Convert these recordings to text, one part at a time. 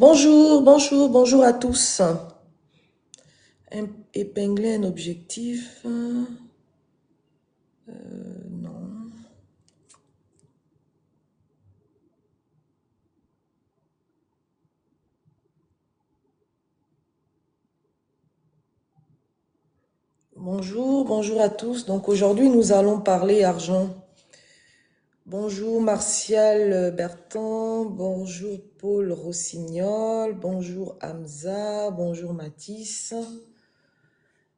Bonjour, bonjour, bonjour à tous. Épingler un objectif. Non. Bonjour, bonjour à tous. Donc aujourd'hui, nous allons parler argent. Bonjour Martial Bertrand, bonjour Paul Rossignol, bonjour Hamza, bonjour Mathis.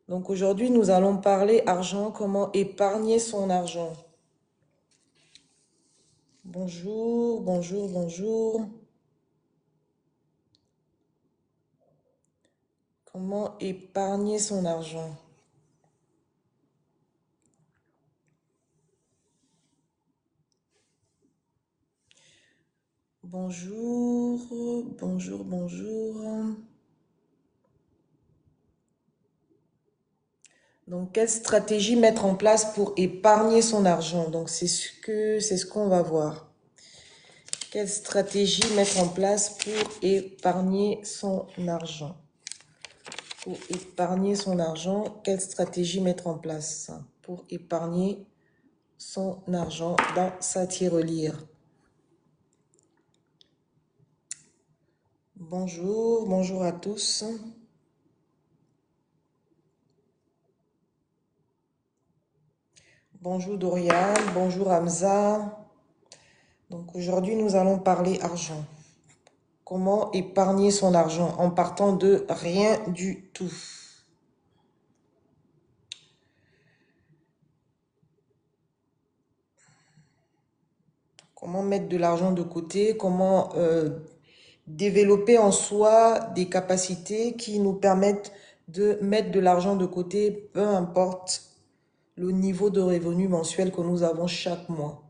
Donc aujourd'hui, nous allons parler argent, comment épargner son argent. Bonjour, bonjour, bonjour. Comment épargner son argent? Bonjour, bonjour, bonjour. Donc, quelle stratégie mettre en place pour épargner son argent? Donc, c'est ce qu'on va voir. Quelle stratégie mettre en place pour épargner son argent? Pour épargner son argent, quelle stratégie mettre en place pour épargner son argent dans sa tirelire? Bonjour, bonjour à tous. Bonjour Dorian, bonjour Hamza. Donc aujourd'hui, nous allons parler argent. Comment épargner son argent en partant de rien du tout. Comment mettre de l'argent de côté, comment développer en soi des capacités qui nous permettent de mettre de l'argent de côté, peu importe le niveau de revenu mensuel que nous avons chaque mois.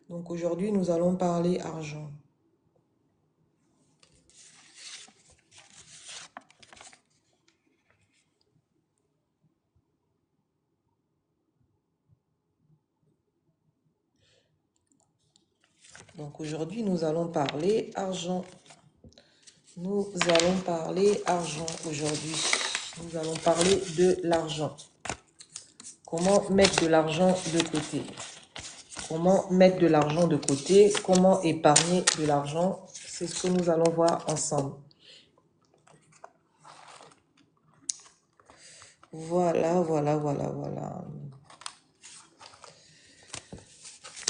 Donc aujourd'hui, nous allons parler argent. Donc aujourd'hui, nous allons parler argent. Nous allons parler argent aujourd'hui. Nous allons parler de l'argent. Comment mettre de l'argent de côté? Comment mettre de l'argent de côté? Comment épargner de l'argent? C'est ce que nous allons voir ensemble. Voilà, voilà, voilà, voilà.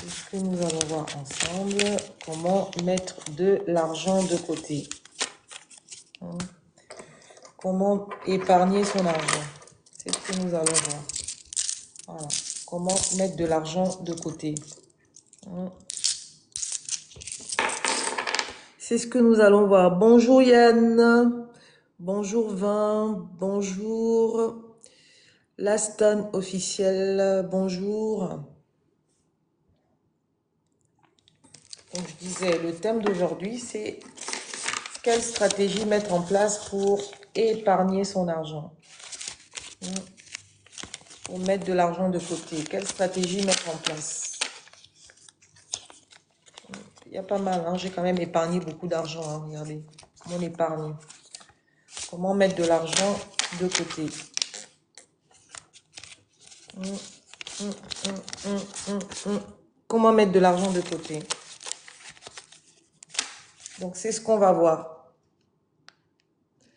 C'est ce que nous allons voir ensemble. Comment mettre de l'argent de côté? Comment épargner son argent? C'est ce que nous allons voir. Voilà. Comment mettre de l'argent de côté? C'est ce que nous allons voir. Bonjour Yann. Bonjour Vin. Bonjour Laston officiel. Bonjour. Donc je disais, le thème d'aujourd'hui, c'est quelle stratégie mettre en place pour épargner son argent? Pour mettre de l'argent de côté. Quelle stratégie mettre en place? Il y a pas mal, hein? J'ai quand même épargné beaucoup d'argent, hein? Regardez, mon épargne. Comment mettre de l'argent de côté? Comment mettre de l'argent de côté? Donc, c'est ce qu'on va voir.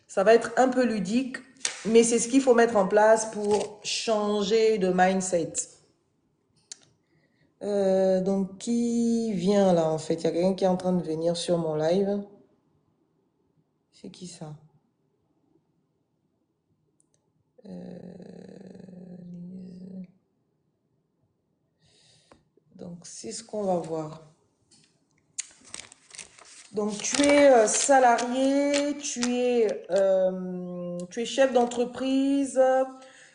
Ça va être un peu ludique, mais c'est ce qu'il faut mettre en place pour changer de mindset. Donc, qui vient là, en fait? Il y a quelqu'un qui est en train de venir sur mon live. C'est qui ça? Donc, c'est ce qu'on va voir. Donc, tu es salarié, tu es chef d'entreprise,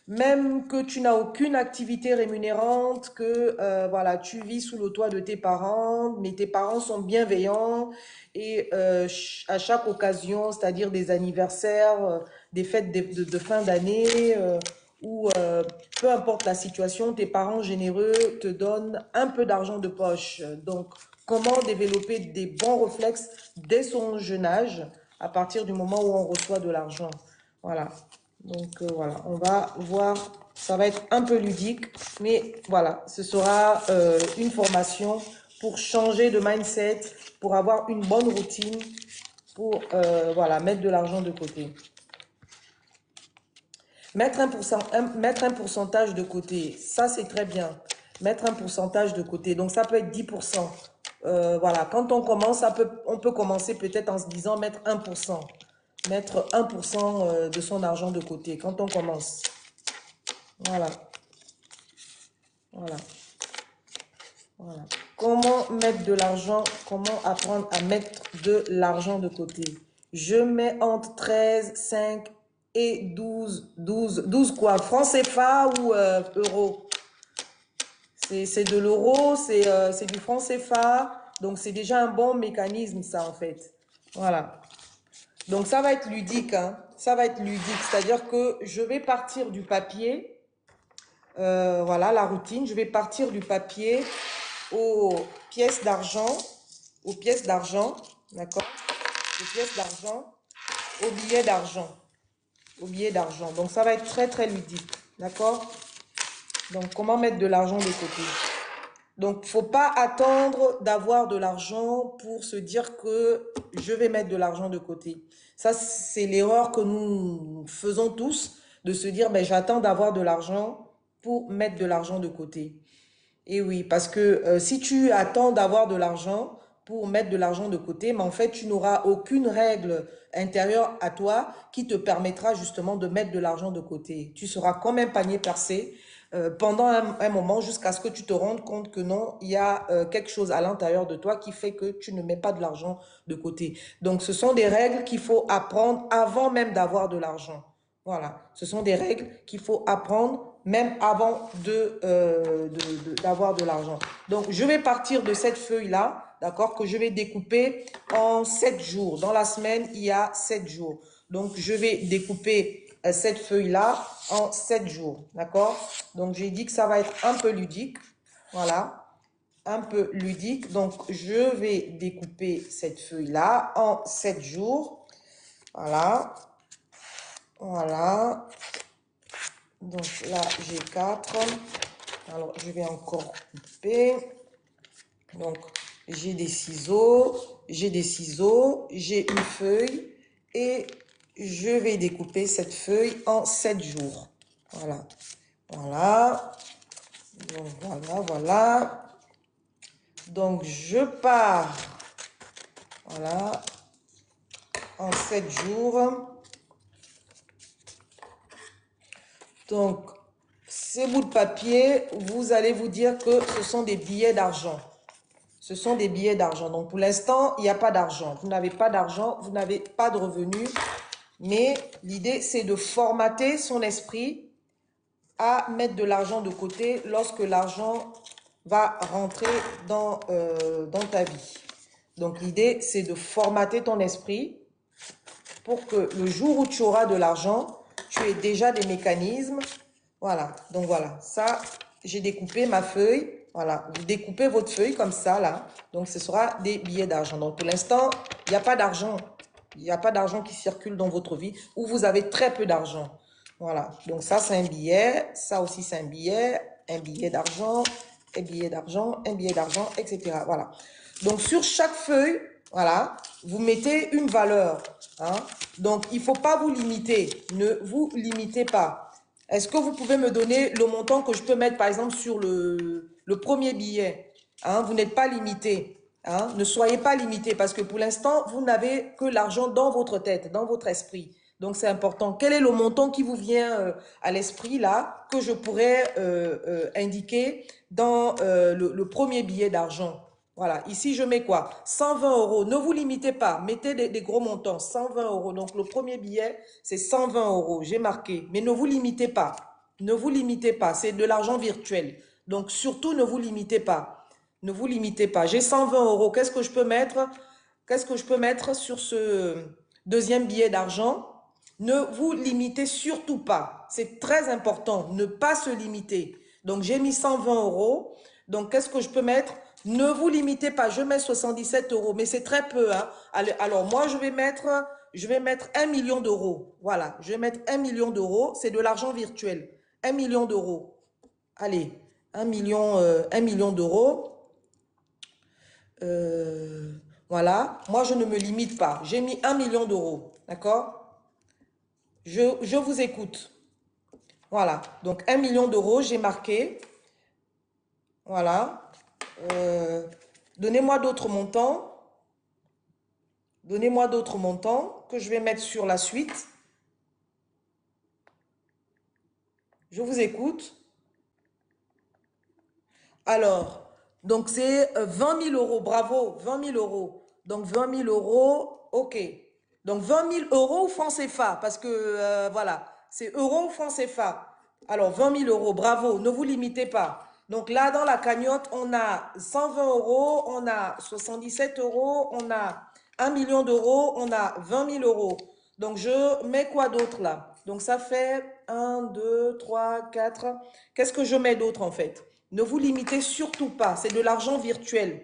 même que tu n'as aucune activité rémunérante, que voilà, tu vis sous le toit de tes parents, mais tes parents sont bienveillants et à chaque occasion, c'est-à-dire des anniversaires, des fêtes de fin d'année, ou peu importe la situation, tes parents généreux te donnent un peu d'argent de poche. Donc, comment développer des bons réflexes dès son jeune âge à partir du moment où on reçoit de l'argent. Voilà. Donc, voilà, on va voir. Ça va être un peu ludique, mais voilà, ce sera une formation pour changer de mindset, pour avoir une bonne routine, pour voilà, mettre de l'argent de côté. Mettre mettre un pourcentage de côté, ça c'est très bien. Mettre un pourcentage de côté, donc ça peut être 10%. Voilà, quand on commence, on peut commencer peut-être en se disant mettre 1%. Mettre 1% de son argent de côté quand on commence. Voilà, voilà, voilà. Comment mettre de l'argent, comment apprendre à mettre de l'argent de côté? Je mets entre 13, 5 et 12 quoi? Francs CFA ou euros? C'est de l'euro, c'est du franc CFA. Donc, c'est déjà un bon mécanisme, ça, en fait. Voilà. Donc, ça va être ludique, hein. Ça va être ludique. C'est-à-dire que je vais partir du papier. Voilà, la routine. Je vais partir du papier aux pièces d'argent. Aux pièces d'argent. D'accord? Aux pièces d'argent. Aux billets d'argent. Aux billets d'argent. Donc, ça va être très, très ludique. D'accord? Donc, comment mettre de l'argent de côté? Donc, faut pas attendre d'avoir de l'argent pour se dire que je vais mettre de l'argent de côté. Ça, c'est l'erreur que nous faisons tous, de se dire, ben, j'attends d'avoir de l'argent pour mettre de l'argent de côté. Et oui, parce que si tu attends d'avoir de l'argent pour mettre de l'argent de côté, mais en fait, tu n'auras aucune règle intérieure à toi qui te permettra justement de mettre de l'argent de côté. Tu seras comme un panier percé pendant un moment jusqu'à ce que tu te rendes compte que non, il y a quelque chose à l'intérieur de toi qui fait que tu ne mets pas de l'argent de côté. Donc, ce sont des règles qu'il faut apprendre avant même d'avoir de l'argent. Voilà, ce sont des règles qu'il faut apprendre même avant d'avoir de l'argent. Donc, je vais partir de cette feuille-là, d'accord, que je vais découper en 7 jours. Dans la semaine, il y a 7 jours. Donc, je vais découper cette feuille-là en 7 jours, d'accord? Donc, j'ai dit que ça va être un peu ludique, voilà, un peu ludique. Donc, je vais découper cette feuille-là en 7 jours, voilà. Voilà. Donc là, j'ai 4. Alors, je vais encore couper. Donc, j'ai des ciseaux, j'ai une feuille et je vais découper cette feuille en 7 jours. Voilà. Voilà. Donc, voilà, voilà. Donc, je pars. Voilà. En 7 jours. Donc, ces bouts de papier, vous allez vous dire que ce sont des billets d'argent. Ce sont des billets d'argent. Donc, pour l'instant, il n'y a pas d'argent. Vous n'avez pas d'argent, vous n'avez pas de revenus. Mais l'idée, c'est de formater son esprit à mettre de l'argent de côté lorsque l'argent va rentrer dans ta vie. Donc, l'idée, c'est de formater ton esprit pour que le jour où tu auras de l'argent, tu aies déjà des mécanismes. Voilà, donc voilà, ça, j'ai découpé ma feuille. Voilà, vous découpez votre feuille comme ça, là. Donc, ce sera des billets d'argent. Donc, pour l'instant, il n'y a pas d'argent. Il n'y a pas d'argent qui circule dans votre vie ou vous avez très peu d'argent. Voilà, donc ça, c'est un billet. Ça aussi, c'est un billet d'argent, un billet d'argent, un billet d'argent, etc. Voilà. Donc, sur chaque feuille, voilà, vous mettez une valeur. Hein. Donc, il ne faut pas vous limiter. Ne vous limitez pas. Est-ce que vous pouvez me donner le montant que je peux mettre, par exemple, sur le premier billet? Hein, vous n'êtes pas limité. Hein, ne soyez pas limité parce que pour l'instant, vous n'avez que l'argent dans votre tête, dans votre esprit. Donc, c'est important. Quel est le montant qui vous vient à l'esprit, là, que je pourrais indiquer dans le premier billet d'argent? Voilà, ici je mets quoi? 120 euros. Ne vous limitez pas, mettez des gros montants. 120 euros. Donc le premier billet, c'est 120 euros. J'ai marqué. Mais ne vous limitez pas. Ne vous limitez pas. C'est de l'argent virtuel. Donc surtout, ne vous limitez pas. Ne vous limitez pas. J'ai 120 euros. Qu'est-ce que je peux mettre? Qu'est-ce que je peux mettre sur ce deuxième billet d'argent? Ne vous limitez surtout pas. C'est très important, ne pas se limiter. Donc, j'ai mis 120 euros. Donc, qu'est-ce que je peux mettre? Ne vous limitez pas, je mets 77 euros, mais c'est très peu, hein. Alors, moi, je vais mettre 1 million d'euros. Voilà, je vais mettre 1 million d'euros. C'est de l'argent virtuel. 1 million d'euros. Allez, 1 million d'euros. Voilà, moi, je ne me limite pas. J'ai mis 1 million d'euros, d'accord? Je vous écoute. Voilà, donc 1 million d'euros, j'ai marqué. Voilà. Donnez-moi d'autres montants. Donnez-moi d'autres montants que je vais mettre sur la suite. Je vous écoute. Alors, donc c'est 20 000 euros. Bravo, 20 000 euros. Donc 20 000 euros, ok. Donc 20 000 euros ou francs CFA, parce que voilà, c'est euros ou francs CFA. Alors 20 000 euros, bravo, ne vous limitez pas. Donc là, dans la cagnotte, on a 120 euros, on a 77 euros, on a 1 million d'euros, on a 20 000 euros. Donc je mets quoi d'autre là? Donc ça fait 1, 2, 3, 4. Qu'est-ce que je mets d'autre en fait? Ne vous limitez surtout pas, c'est de l'argent virtuel.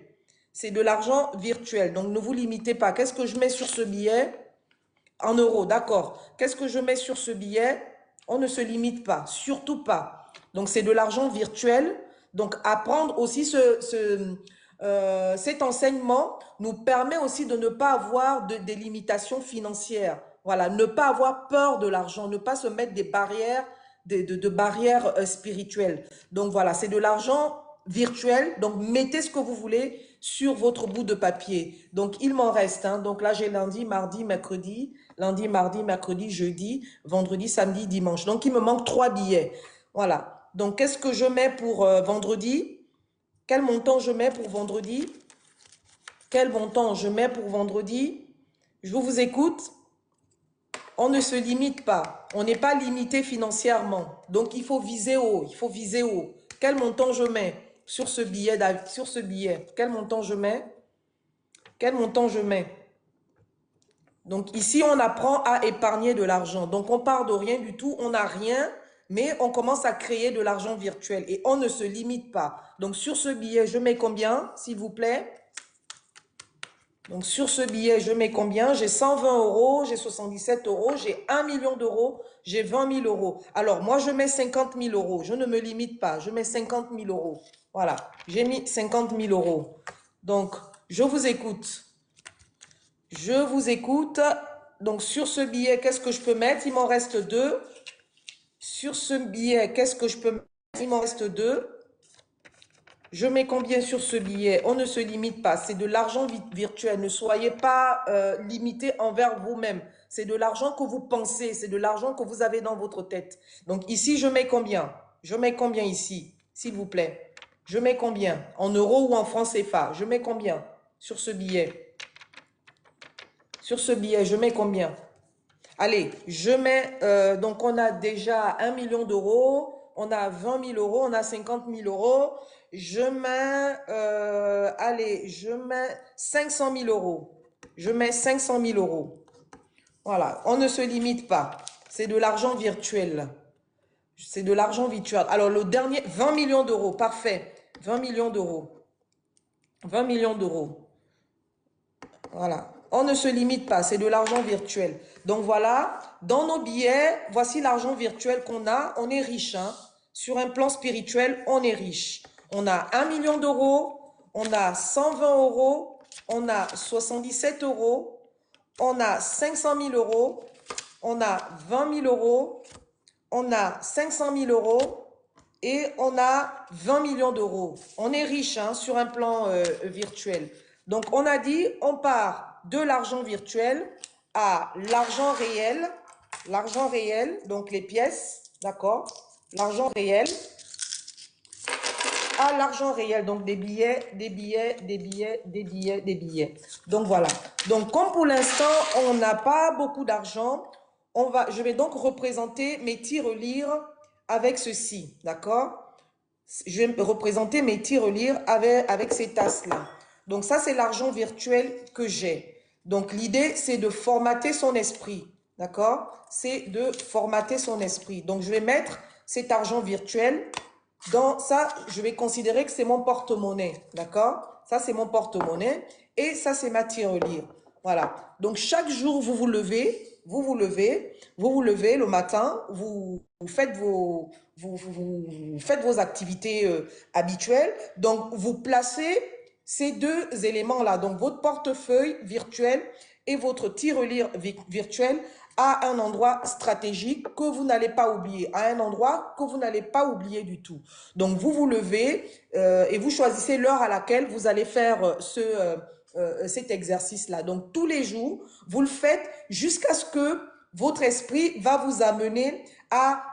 C'est de l'argent virtuel, donc ne vous limitez pas. Qu'est-ce que je mets sur ce billet? En euros, d'accord. Qu'est-ce que je mets sur ce billet? On ne se limite pas, surtout pas. Donc, c'est de l'argent virtuel. Donc, apprendre aussi cet enseignement nous permet aussi de ne pas avoir des limitations financières. Voilà, ne pas avoir peur de l'argent, ne pas se mettre des barrières, de barrières spirituelles. Donc, voilà, c'est de l'argent virtuel. Donc, mettez ce que vous voulez sur votre bout de papier. Donc, il m'en reste. Hein. Donc, là, j'ai lundi, mardi, mercredi. Lundi, mardi, mercredi, jeudi, vendredi, samedi, dimanche. Donc, il me manque 3 billets. Voilà. Donc, qu'est-ce que je mets pour vendredi? Quel montant je mets pour vendredi? Quel montant je mets pour vendredi? Je vous écoute. On ne se limite pas. On n'est pas limité financièrement. Donc, il faut viser haut. Il faut viser haut. Quel montant je mets sur ce billet? Sur ce billet? Quel montant je mets? Quel montant je mets? Donc ici, on apprend à épargner de l'argent. Donc on part de rien du tout, on n'a rien, mais on commence à créer de l'argent virtuel et on ne se limite pas. Donc sur ce billet, je mets combien, s'il vous plaît? Donc sur ce billet, je mets combien? J'ai 120 euros, j'ai 77 euros, j'ai 1 million d'euros, j'ai 20 000 euros. Alors moi, je mets 50 000 euros. Je ne me limite pas, je mets 50 000 euros. Voilà, j'ai mis 50 000 euros. Donc, je vous écoute. Je vous écoute. Donc, sur ce billet, qu'est-ce que je peux mettre? Il m'en reste 2. Sur ce billet, qu'est-ce que je peux mettre? Il m'en reste 2. Je mets combien sur ce billet? On ne se limite pas. C'est de l'argent virtuel. Ne soyez pas limité envers vous-même. C'est de l'argent que vous pensez. C'est de l'argent que vous avez dans votre tête. Donc, ici, je mets combien? Je mets combien ici, s'il vous plaît? Je mets combien? En euros ou en francs CFA? Je mets combien sur ce billet? Sur ce billet, je mets combien? Allez, je mets, donc on a déjà 1 million d'euros, on a 20 000 euros, on a 50 000 euros. Je mets, allez, je mets 500 000 euros. Je mets 500 000 euros. Voilà, on ne se limite pas. C'est de l'argent virtuel. C'est de l'argent virtuel. Alors, le dernier, 20 millions d'euros, parfait. 20 millions d'euros. 20 millions d'euros. Voilà. On ne se limite pas, c'est de l'argent virtuel. Donc voilà, dans nos billets, voici l'argent virtuel qu'on a. On est riche, hein. Sur un plan spirituel, on est riche. On a 1 million d'euros, on a 120 euros, on a 77 euros, on a 500 000 euros, on a 20 000 euros, on a 500 000 euros et on a 20 millions d'euros. On est riche, hein, sur un plan virtuel. Donc, on a dit, on part de l'argent virtuel à l'argent réel, donc les pièces, d'accord, l'argent réel, à l'argent réel, donc des billets, des billets, des billets, des billets, des billets. Donc, voilà. Donc, comme pour l'instant, on n'a pas beaucoup d'argent, je vais donc représenter mes tirelires avec ceci, d'accord? Je vais représenter mes tirelires avec ces tasses-là. Donc ça, c'est l'argent virtuel que j'ai. Donc l'idée, c'est de formater son esprit. d'accord? C'est de formater son esprit. Donc, je vais mettre cet argent virtuel dans ça, je vais considérer que c'est mon porte-monnaie, d'accord? Ça, c'est mon porte-monnaie et ça, c'est ma tirelire. Voilà. Donc, chaque jour, vous vous levez le matin, vous faites vous faites vos activités habituelles. Donc, vous placez ces deux éléments-là, donc votre portefeuille virtuel et votre tirelire virtuel à un endroit stratégique que vous n'allez pas oublier, à un endroit que vous n'allez pas oublier du tout. Donc, vous vous levez et vous choisissez l'heure à laquelle vous allez faire cet exercice-là. Donc, tous les jours, vous le faites jusqu'à ce que votre esprit va vous amener à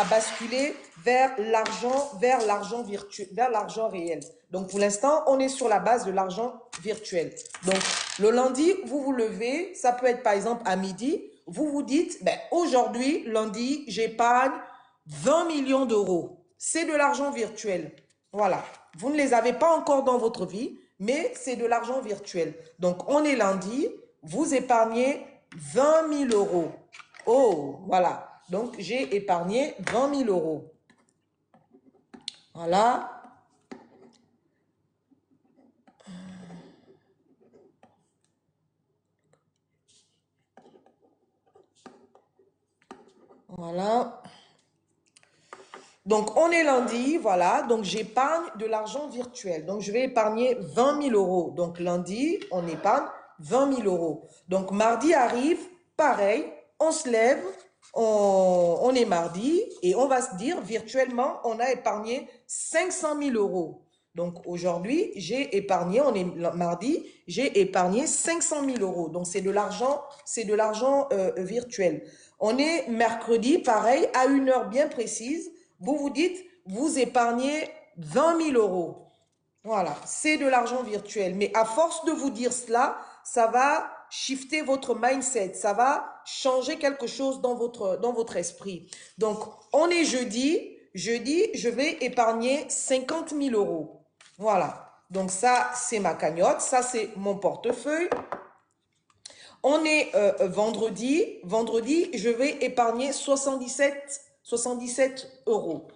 basculer vers l'argent virtuel, vers l'argent réel. Donc, pour l'instant, on est sur la base de l'argent virtuel. Donc, le lundi, vous vous levez, ça peut être par exemple à midi, vous vous dites, ben, aujourd'hui, lundi, j'épargne 20 millions d'euros. C'est de l'argent virtuel. Voilà. Vous ne les avez pas encore dans votre vie, mais c'est de l'argent virtuel. Donc, on est lundi, vous épargnez 20 000 euros. Oh, voilà. Donc, j'ai épargné 20 000 euros. Voilà. Voilà. Donc, on est lundi, voilà. Donc, j'épargne de l'argent virtuel. Donc, je vais épargner 20 000 euros. Donc, lundi, on épargne 20 000 euros. Donc, mardi arrive, pareil, on se lève, on est mardi et on va se dire, virtuellement, on a épargné 500 000 euros. Donc, aujourd'hui, j'ai épargné, on est mardi, j'ai épargné 500 000 euros. Donc, c'est de l'argent virtuel. On est mercredi, pareil, à une heure bien précise. Vous vous dites, vous épargnez 20 000 euros. Voilà, c'est de l'argent virtuel. Mais à force de vous dire cela, ça va shifter votre mindset, ça va changer quelque chose dans votre esprit. Donc, on est jeudi, je vais épargner 50 000 euros. Voilà, donc ça, c'est ma cagnotte, ça, c'est mon portefeuille. On est vendredi, je vais épargner 77 euros.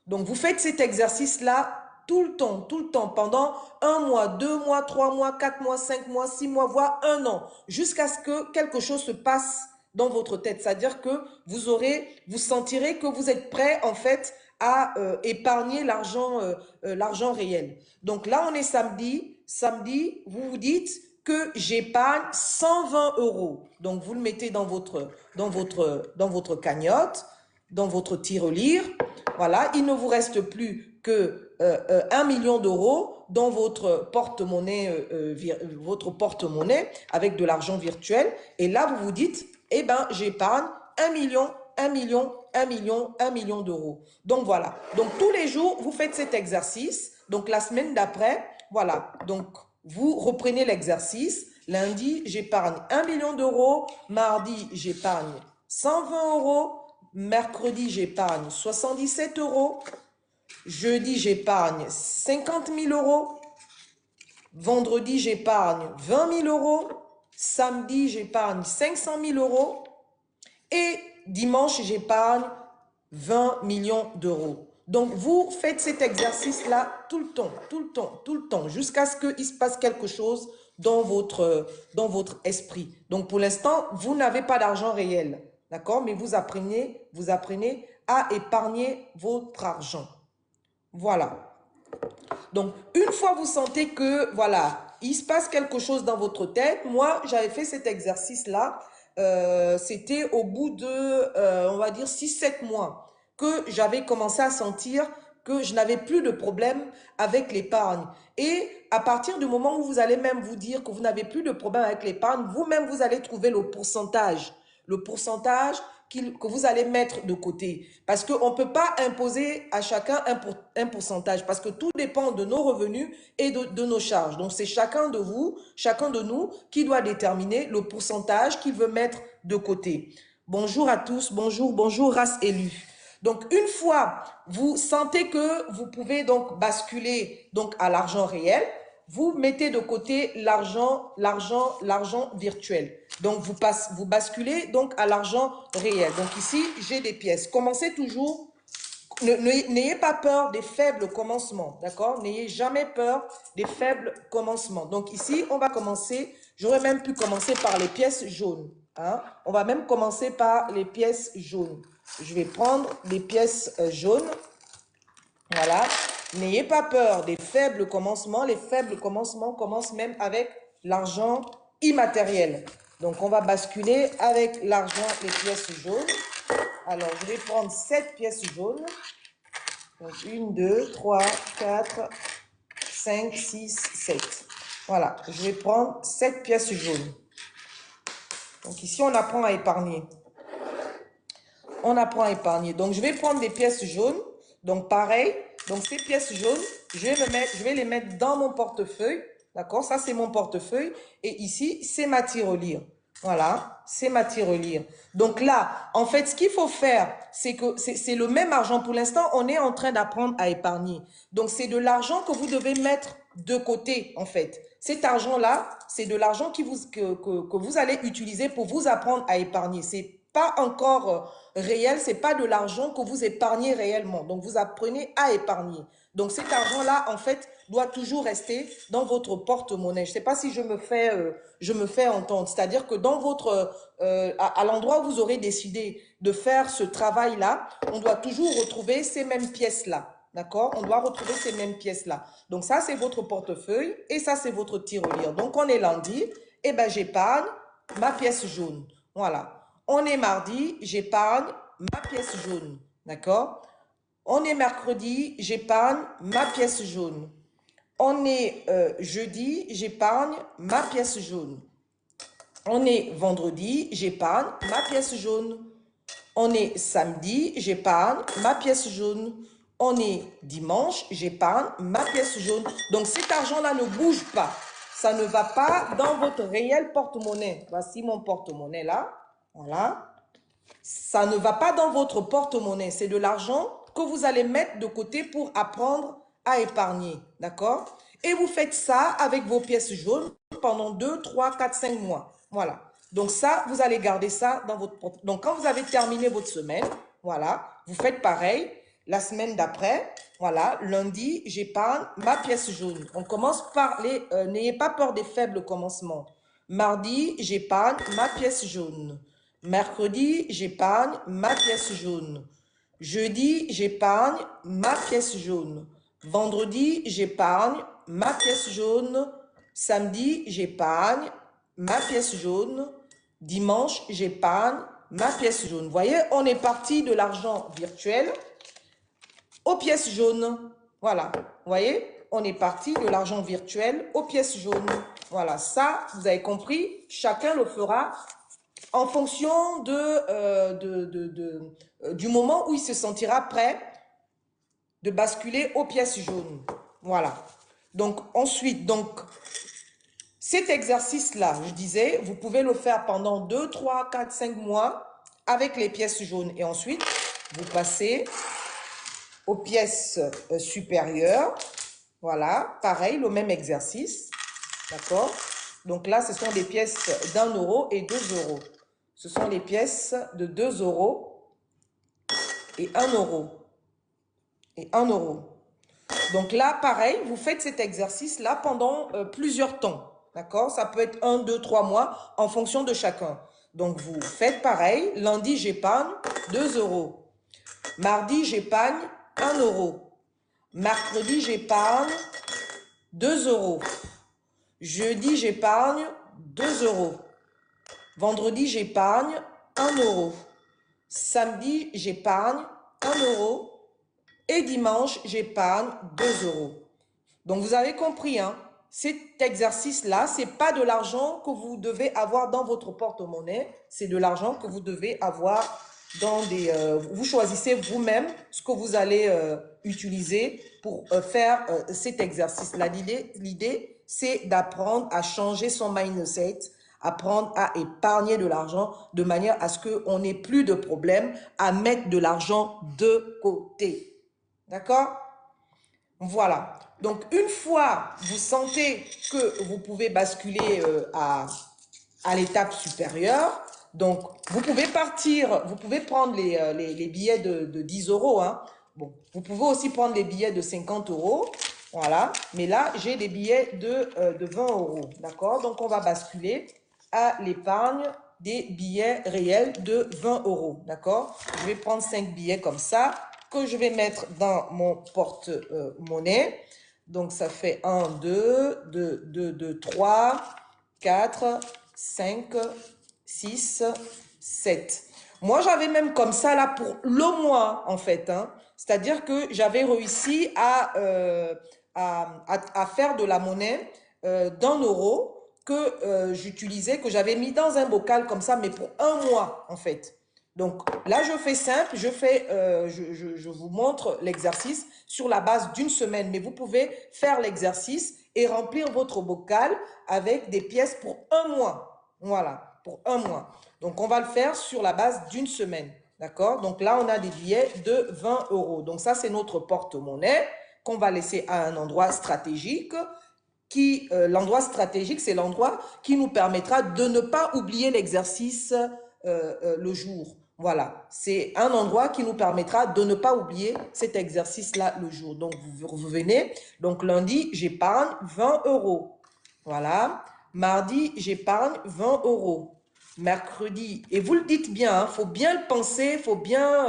Donc, vous faites cet exercice-là tout le temps, pendant 1 mois, 2 mois, 3 mois, 4 mois, 5 mois, 6 mois, voire 1 an, jusqu'à ce que quelque chose se passe dans votre tête. C'est-à-dire que vous sentirez que vous êtes prêt, en fait, à épargner l'argent réel. Donc là, on est samedi. Samedi, vous vous dites que j'épargne 120 euros. Donc, vous le mettez dans votre cagnotte, dans votre tirelire. Voilà, il ne vous reste plus que 1 million d'euros dans votre porte-monnaie avec de l'argent virtuel. Et là, vous vous dites, eh ben, j'épargne 1 million, 1 million, 1 million, 1 million d'euros. Donc, voilà. Donc, tous les jours, vous faites cet exercice. Donc, la semaine d'après, voilà. Donc, vous reprenez l'exercice. Lundi, j'épargne 1 million d'euros. Mardi, j'épargne 120 euros. Mercredi, j'épargne 77 euros. Jeudi, j'épargne 50 000 euros. Vendredi, j'épargne 20 000 euros. Samedi, j'épargne 500 000 euros. Et dimanche, j'épargne 20 millions d'euros. Donc, vous faites cet exercice-là tout le temps, jusqu'à ce qu'il se passe quelque chose dans votre esprit. Donc, pour l'instant, vous n'avez pas d'argent réel, d'accord? Mais vous apprenez à épargner votre argent. Voilà. Donc, une fois vous sentez que, voilà, il se passe quelque chose dans votre tête, moi, j'avais fait cet exercice-là, c'était au bout de, on va dire, 6-7 mois que j'avais commencé à sentir que je n'avais plus de problème avec l'épargne. Et à partir du moment où vous allez même vous dire que vous n'avez plus de problème avec l'épargne, vous-même, vous allez trouver le pourcentage que vous allez mettre de côté. Parce qu'on ne peut pas imposer à chacun un pourcentage, parce que tout dépend de nos revenus et de nos charges. Donc, c'est chacun de nous, qui doit déterminer le pourcentage qu'il veut mettre de côté. Bonjour à tous, bonjour race élue. Donc, une fois vous sentez que vous pouvez donc basculer donc à l'argent réel, vous mettez de côté l'argent virtuel. Donc, vous basculez donc à l'argent réel. Donc, ici, j'ai des pièces. Commencez toujours. N'ayez pas peur des faibles commencements, d'accord? N'ayez jamais peur des faibles commencements. Donc, ici, on va commencer. J'aurais même pu commencer par les pièces jaunes. Hein? On va même commencer par les pièces jaunes. Je vais prendre des pièces jaunes. Voilà. N'ayez pas peur des faibles commencements. Les faibles commencements commencent même avec l'argent immatériel. Donc, on va basculer avec l'argent, les pièces jaunes. Alors, je vais prendre 7 pièces jaunes. Donc, 1, 2, 3, 4, 5, 6, 7. Voilà, je vais prendre 7 pièces jaunes. Donc, ici, on apprend à épargner. On apprend à épargner. Donc, je vais prendre des pièces jaunes. Donc, pareil. Donc, ces pièces jaunes, je vais les mettre dans mon portefeuille. D'accord? Ça, c'est mon portefeuille. Et ici, c'est ma tirelire. Voilà, c'est ma tirelire. Donc là, en fait, ce qu'il faut faire, c'est que c'est le même argent. Pour l'instant, on est en train d'apprendre à épargner. Donc, c'est de l'argent que vous devez mettre de côté, en fait. Cet argent-là, c'est de l'argent que vous allez utiliser pour vous apprendre à épargner. C'est pas encore réel, c'est pas de l'argent que vous épargnez réellement. Donc, vous apprenez à épargner. Donc, cet argent-là, en fait, doit toujours rester dans votre porte-monnaie. Je ne sais pas si je me fais entendre. C'est-à-dire que dans votre, à l'endroit où vous aurez décidé de faire ce travail-là, on doit toujours retrouver ces mêmes pièces-là. D'accord? On doit retrouver ces mêmes pièces-là. Donc, ça, c'est votre portefeuille et ça, c'est votre tirelire. Donc, on est lundi, eh ben, j'épargne ma pièce jaune. Voilà. On est mardi, j'épargne ma pièce jaune. D'accord? On est mercredi, j'épargne ma pièce jaune. On est jeudi, j'épargne ma pièce jaune. On est vendredi, j'épargne ma pièce jaune. On est samedi, j'épargne ma pièce jaune. On est dimanche, j'épargne ma pièce jaune. Donc cet argent-là ne bouge pas. Ça ne va pas dans votre réel porte-monnaie. Voici mon porte-monnaie là. Voilà. Ça ne va pas dans votre porte-monnaie. C'est de l'argent que vous allez mettre de côté pour apprendre à épargner. D'accord? Et vous faites ça avec vos pièces jaunes pendant 2, 3, 4, 5 mois. Voilà. Donc ça, vous allez garder ça dans votre porte. Donc quand vous avez terminé votre semaine, voilà, vous faites pareil. La semaine d'après, voilà, lundi, j'épargne ma pièce jaune. On commence par les... n'ayez pas peur des faibles commencements. Mardi, j'épargne ma pièce jaune. Mercredi, j'épargne ma pièce jaune. Jeudi, j'épargne ma pièce jaune. Vendredi, j'épargne ma pièce jaune. Samedi, j'épargne ma pièce jaune. Dimanche, j'épargne ma pièce jaune. Vous voyez, on est parti de l'argent virtuel aux pièces jaunes. Voilà, vous voyez, on est parti de l'argent virtuel aux pièces jaunes. Voilà, ça, vous avez compris, chacun le fera en fonction du moment où il se sentira prêt de basculer aux pièces jaunes. Voilà. Donc, ensuite, cet exercice-là, je disais, vous pouvez le faire pendant 2, 3, 4, 5 mois avec les pièces jaunes. Et ensuite, vous passez aux pièces supérieures. Voilà, pareil, le même exercice. D'accord? Donc là, ce sont des pièces d'1 euro et 2 euros. Ce sont les pièces de 2 euros et 1 euro. Et 1 euro. Donc là, pareil, vous faites cet exercice-là pendant plusieurs temps. D'accord? Ça peut être 1, 2, 3 mois en fonction de chacun. Donc vous faites pareil. Lundi, j'épargne 2 euros. Mardi, j'épargne 1 euro. Mercredi, j'épargne 2 euros. Jeudi, j'épargne 2 euros. Vendredi, j'épargne 1 euro. Samedi, j'épargne 1 euro. Et dimanche, j'épargne 2 euros. Donc, vous avez compris, hein? Cet exercice-là, ce n'est pas de l'argent que vous devez avoir dans votre porte-monnaie. C'est de l'argent que vous devez avoir dans des... vous choisissez vous-même ce que vous allez utiliser pour faire cet exercice-là. L'idée, c'est d'apprendre à changer son mindset, apprendre à épargner de l'argent de manière à ce qu'on n'ait plus de problème à mettre de l'argent de côté. D'accord? Voilà. Donc, une fois vous sentez que vous pouvez basculer à l'étape supérieure, donc vous pouvez partir, vous pouvez prendre les billets de 10 euros. Hein. Bon, vous pouvez aussi prendre les billets de 50 euros. Voilà. Mais là, j'ai des billets de 20 euros. D'accord? Donc, on va basculer à l'épargne des billets réels de 20 euros. D'accord? Je vais prendre 5 billets comme ça que je vais mettre dans mon porte-monnaie. Donc, ça fait 1, 2, 3, 4, 5, 6, 7. Moi, j'avais même comme ça là pour le mois, en fait. Hein. C'est-à-dire que j'avais réussi à faire de la monnaie d'un euro que j'utilisais, que j'avais mis dans un bocal comme ça, mais pour un mois, en fait. Donc là, je fais simple, je vous montre l'exercice sur la base d'une semaine, mais vous pouvez faire l'exercice et remplir votre bocal avec des pièces pour un mois. Voilà, pour un mois. Donc on va le faire sur la base d'une semaine. D'accord? Donc là, on a des billets de 20 euros. Donc ça, c'est notre porte-monnaie qu'on va laisser à un endroit stratégique l'endroit stratégique, c'est l'endroit qui nous permettra de ne pas oublier l'exercice le jour. Voilà, c'est un endroit qui nous permettra de ne pas oublier cet exercice-là le jour. Donc, vous venez. Donc, lundi, j'épargne 20 euros. Voilà. Mardi, j'épargne 20 euros. Mercredi, et vous le dites bien, il faut bien le penser, il faut bien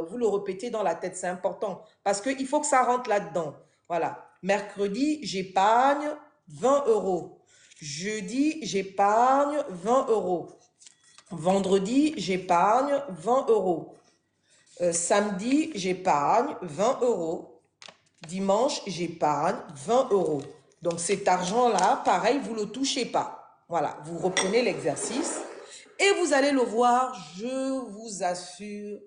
vous le répéter dans la tête, c'est important. Parce qu'il faut que ça rentre là-dedans. Voilà. Mercredi, j'épargne 20 euros. Jeudi, j'épargne 20 euros. Vendredi, j'épargne 20 euros. Samedi, j'épargne 20 euros. Dimanche, j'épargne 20 euros. Donc cet argent-là, pareil, vous ne le touchez pas. Voilà, vous reprenez l'exercice et vous allez le voir, je vous assure,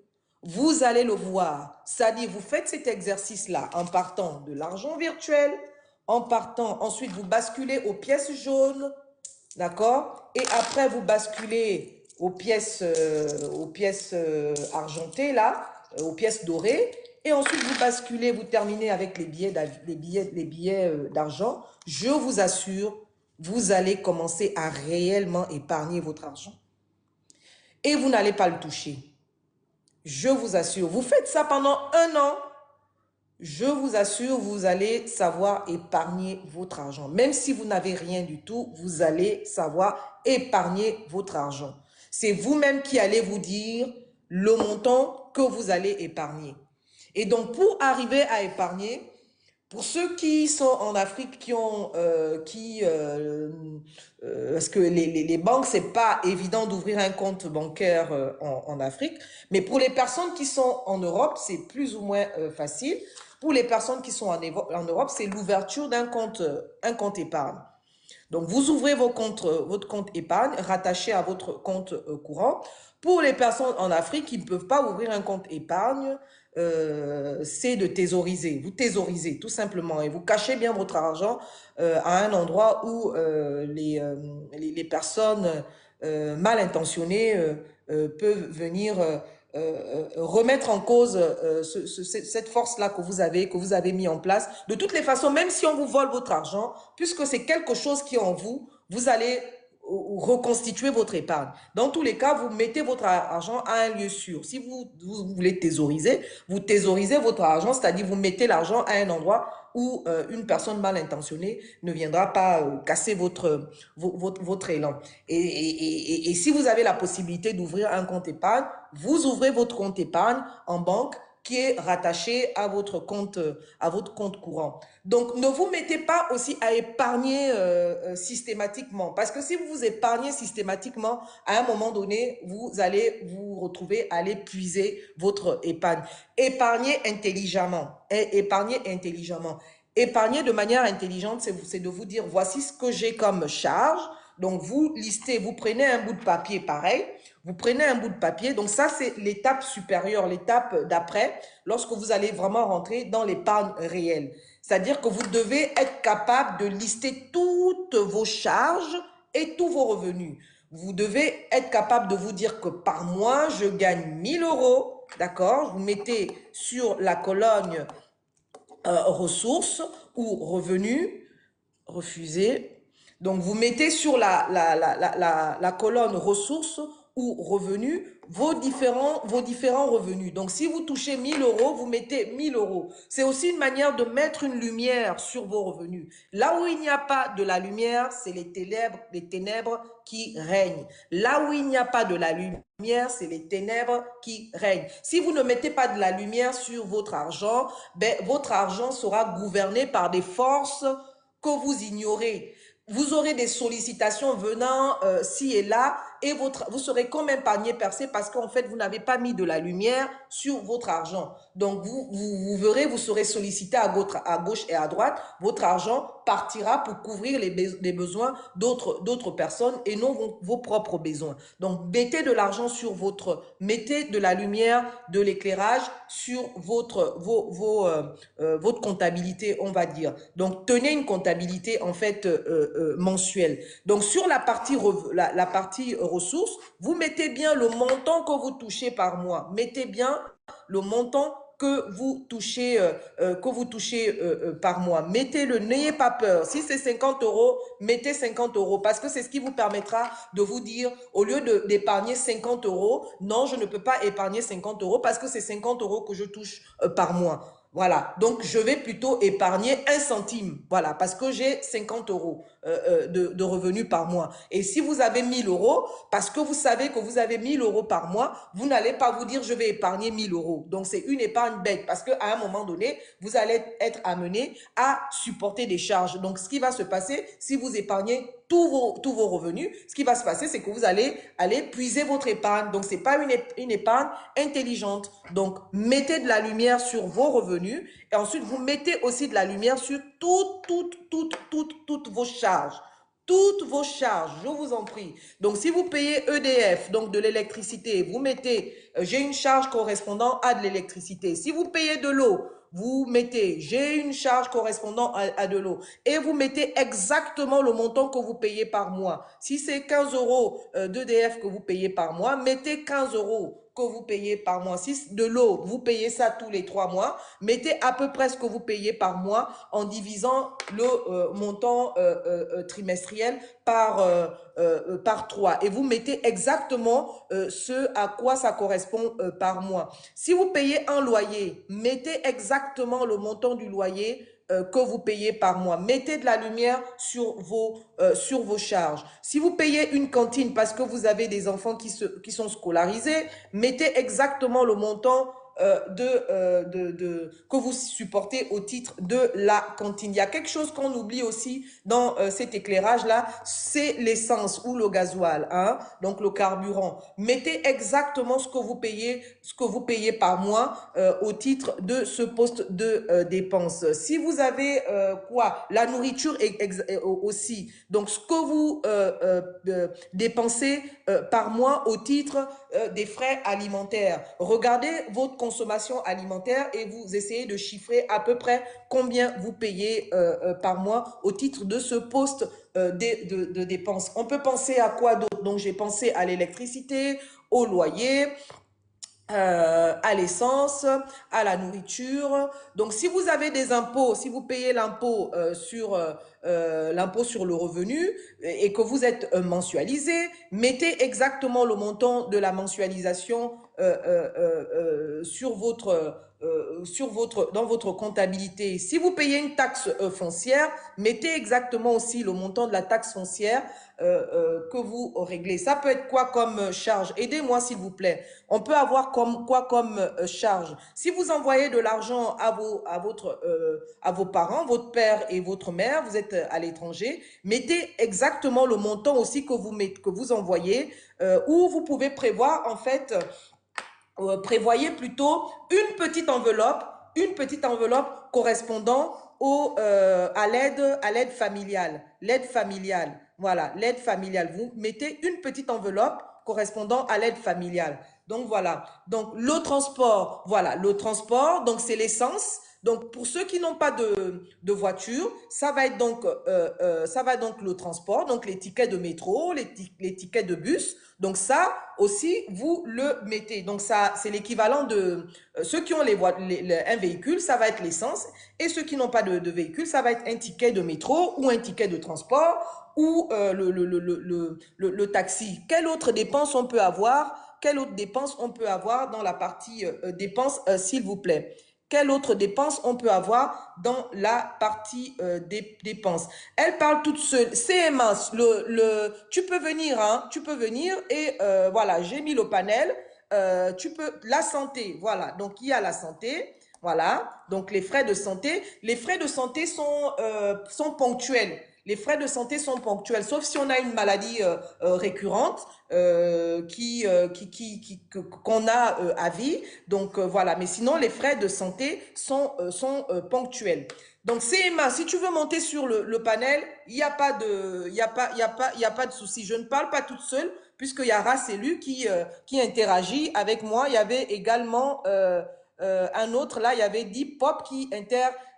vous allez le voir. C'est-à-dire, vous faites cet exercice-là en partant de l'argent virtuel, en partant, ensuite vous basculez aux pièces jaunes, d'accord? Et après, vous basculez aux pièces argentées, là, aux pièces dorées. Et ensuite, vous basculez, vous terminez avec les billets d'argent. Je vous assure, vous allez commencer à réellement épargner votre argent. Et vous n'allez pas le toucher. Je vous assure. Vous faites ça pendant un an. Je vous assure, vous allez savoir épargner votre argent. Même si vous n'avez rien du tout, vous allez savoir épargner votre argent. C'est vous-même qui allez vous dire le montant que vous allez épargner. Et donc, pour arriver à épargner, pour ceux qui sont en Afrique, parce que les banques, c'est pas évident d'ouvrir un compte bancaire en Afrique, mais pour les personnes qui sont en Europe, c'est plus ou moins facile. Pour les personnes qui sont en Europe, c'est l'ouverture d'un compte épargne. Donc, vous ouvrez votre compte épargne rattaché à votre compte courant. Pour les personnes en Afrique qui ne peuvent pas ouvrir un compte épargne, c'est de thésauriser. Vous thésaurisez tout simplement et vous cachez bien votre argent à un endroit où les personnes mal intentionnées peuvent venir remettre en cause cette force-là que vous avez mis en place. De toutes les façons, même si on vous vole votre argent, puisque c'est quelque chose qui est en vous, vous allez reconstituer votre épargne. Dans tous les cas, vous mettez votre argent à un lieu sûr. Si vous voulez thésauriser, vous thésaurisez votre argent, c'est-à-dire vous mettez l'argent à un endroit où une personne mal intentionnée ne viendra pas casser votre élan. Et si vous avez la possibilité d'ouvrir un compte épargne, vous ouvrez votre compte épargne en banque qui est rattaché à votre compte courant. Donc, ne vous mettez pas aussi à épargner systématiquement. Parce que si vous vous épargnez systématiquement, à un moment donné, vous allez vous retrouver à aller puiser votre épargne. Épargnez intelligemment. Épargnez intelligemment. Épargner de manière intelligente, c'est de vous dire, voici ce que j'ai comme charge. Donc, vous listez, vous prenez un bout de papier pareil. Vous prenez un bout de papier. Donc, ça, c'est l'étape supérieure, l'étape d'après, lorsque vous allez vraiment rentrer dans l'épargne réelle. C'est-à-dire que vous devez être capable de lister toutes vos charges et tous vos revenus. Vous devez être capable de vous dire que par mois, je gagne 1000 euros. D'accord? Vous mettez sur la colonne ressources ou revenus, refusé. Donc, vous mettez sur la colonne ressources ou revenus vos différents revenus. Donc, si vous touchez 1000 euros, vous mettez 1000 euros. C'est aussi une manière de mettre une lumière sur vos revenus. Là où il n'y a pas de la lumière, c'est les ténèbres qui règnent. Là où il n'y a pas de la lumière, c'est les ténèbres qui règnent. Si vous ne mettez pas de la lumière sur votre argent, ben, votre argent sera gouverné par des forces que vous ignorez. Vous aurez des sollicitations venant ci et là et vous serez comme un panier percé parce qu'en fait, vous n'avez pas mis de la lumière sur votre argent. Donc, vous verrez, vous serez sollicité à gauche et à droite. Votre argent partira pour couvrir les besoins d'autres personnes et non vos propres besoins. Donc, mettez de l'argent sur mettez de la lumière, de l'éclairage sur votre comptabilité, on va dire. Donc, tenez une comptabilité, en fait, mensuelle. Donc, sur la partie ressources, vous mettez bien le montant que vous touchez par mois. Mettez bien le montant que vous touchez par mois. Mettez-le, n'ayez pas peur. Si c'est 50 euros, mettez 50 euros parce que c'est ce qui vous permettra de vous dire, au lieu d'épargner 50 euros, non, je ne peux pas épargner 50 euros parce que c'est 50 euros que je touche par mois. Voilà, donc je vais plutôt épargner 1 centime, voilà, parce que j'ai 50 euros de revenus par mois. Et si vous avez 1000 euros, parce que vous savez que vous avez 1000 euros par mois, vous n'allez pas vous dire je vais épargner 1000 euros. Donc c'est une épargne bête, parce qu'à un moment donné, vous allez être amené à supporter des charges. Donc ce qui va se passer, si vous épargnez tous vos revenus, ce qui va se passer, c'est que vous allez puiser votre épargne. Donc, ce n'est pas une épargne intelligente. Donc, mettez de la lumière sur vos revenus et ensuite, vous mettez aussi de la lumière sur toutes vos charges. Toutes vos charges, je vous en prie. Donc, si vous payez EDF, donc de l'électricité, vous mettez, j'ai une charge correspondant à de l'électricité. Si vous payez de l'eau, vous mettez, j'ai une charge correspondant à de l'eau et vous mettez exactement le montant que vous payez par mois. Si c'est 15 euros d'EDF que vous payez par mois, mettez 15 euros que vous payez par mois. Si de l'eau, vous payez ça tous les 3 mois, mettez à peu près ce que vous payez par mois en divisant le montant trimestriel par 3. Et vous mettez exactement ce à quoi ça correspond par mois. Si vous payez un loyer, mettez exactement le montant du loyer que vous payez par mois. Mettez de la lumière sur vos charges. Si vous payez une cantine parce que vous avez des enfants qui sont scolarisés, mettez exactement le montant que vous supportez au titre de la cantine. Il y a quelque chose qu'on oublie aussi dans cet éclairage-là, c'est l'essence ou le gasoil, hein? Donc le carburant. Mettez exactement ce que vous payez par mois au titre de ce poste de dépense. Si vous avez la nourriture aussi, donc ce que vous dépensez par mois au titre des frais alimentaires. Regardez votre consommation alimentaire et vous essayez de chiffrer à peu près combien vous payez par mois au titre de ce poste de dépenses. On peut penser à quoi d'autre? Donc, j'ai pensé à l'électricité, au loyer, à l'essence, à la nourriture. Donc, si vous avez des impôts, si vous payez l'impôt sur le revenu et que vous êtes mensualisé, mettez exactement le montant de la mensualisation dans votre comptabilité. Si vous payez une taxe foncière, mettez exactement aussi le montant de la taxe foncière que vous réglez. Ça peut être quoi comme charge? Aidez-moi s'il vous plaît. On peut avoir quoi comme charge? Si vous envoyez de l'argent à vos parents, votre père et votre mère, vous êtes à l'étranger, mettez exactement le montant aussi que vous envoyez, ou vous pouvez prévoir en fait, prévoyez plutôt une petite enveloppe correspondant à l'aide familiale. L'aide familiale, voilà, l'aide familiale. Vous mettez une petite enveloppe correspondant à l'aide familiale. Donc, voilà. Donc, le transport, voilà, le transport, donc c'est l'essence. Donc, pour ceux qui n'ont pas de voiture, ça va donc le transport, donc les tickets de métro, les tickets de bus. Donc, ça aussi, vous le mettez. Donc, ça, c'est l'équivalent de ceux qui ont un véhicule, ça va être l'essence. Et ceux qui n'ont pas de véhicule, ça va être un ticket de métro ou un ticket de transport ou le taxi. Quelle autre dépense on peut avoir? Quelle autre dépense on peut avoir dans la partie dépenses, s'il vous plaît? Quelle autre dépense on peut avoir dans la partie des dépenses? Elle parle toute seule. CMA, tu peux venir, hein, tu peux venir et voilà, j'ai mis le panel. La santé, voilà. Donc il y a la santé, voilà. Donc les frais de santé, sont ponctuels. Les frais de santé sont ponctuels, sauf si on a une maladie récurrente qu'on a à vie. Donc voilà, mais sinon les frais de santé sont ponctuels. Donc CMA, si tu veux monter sur le panel, il n'y a pas de souci. Je ne parle pas toute seule puisqu'il y a Racelu qui interagit avec moi. Il y avait également un autre là, il y avait Deep Pop qui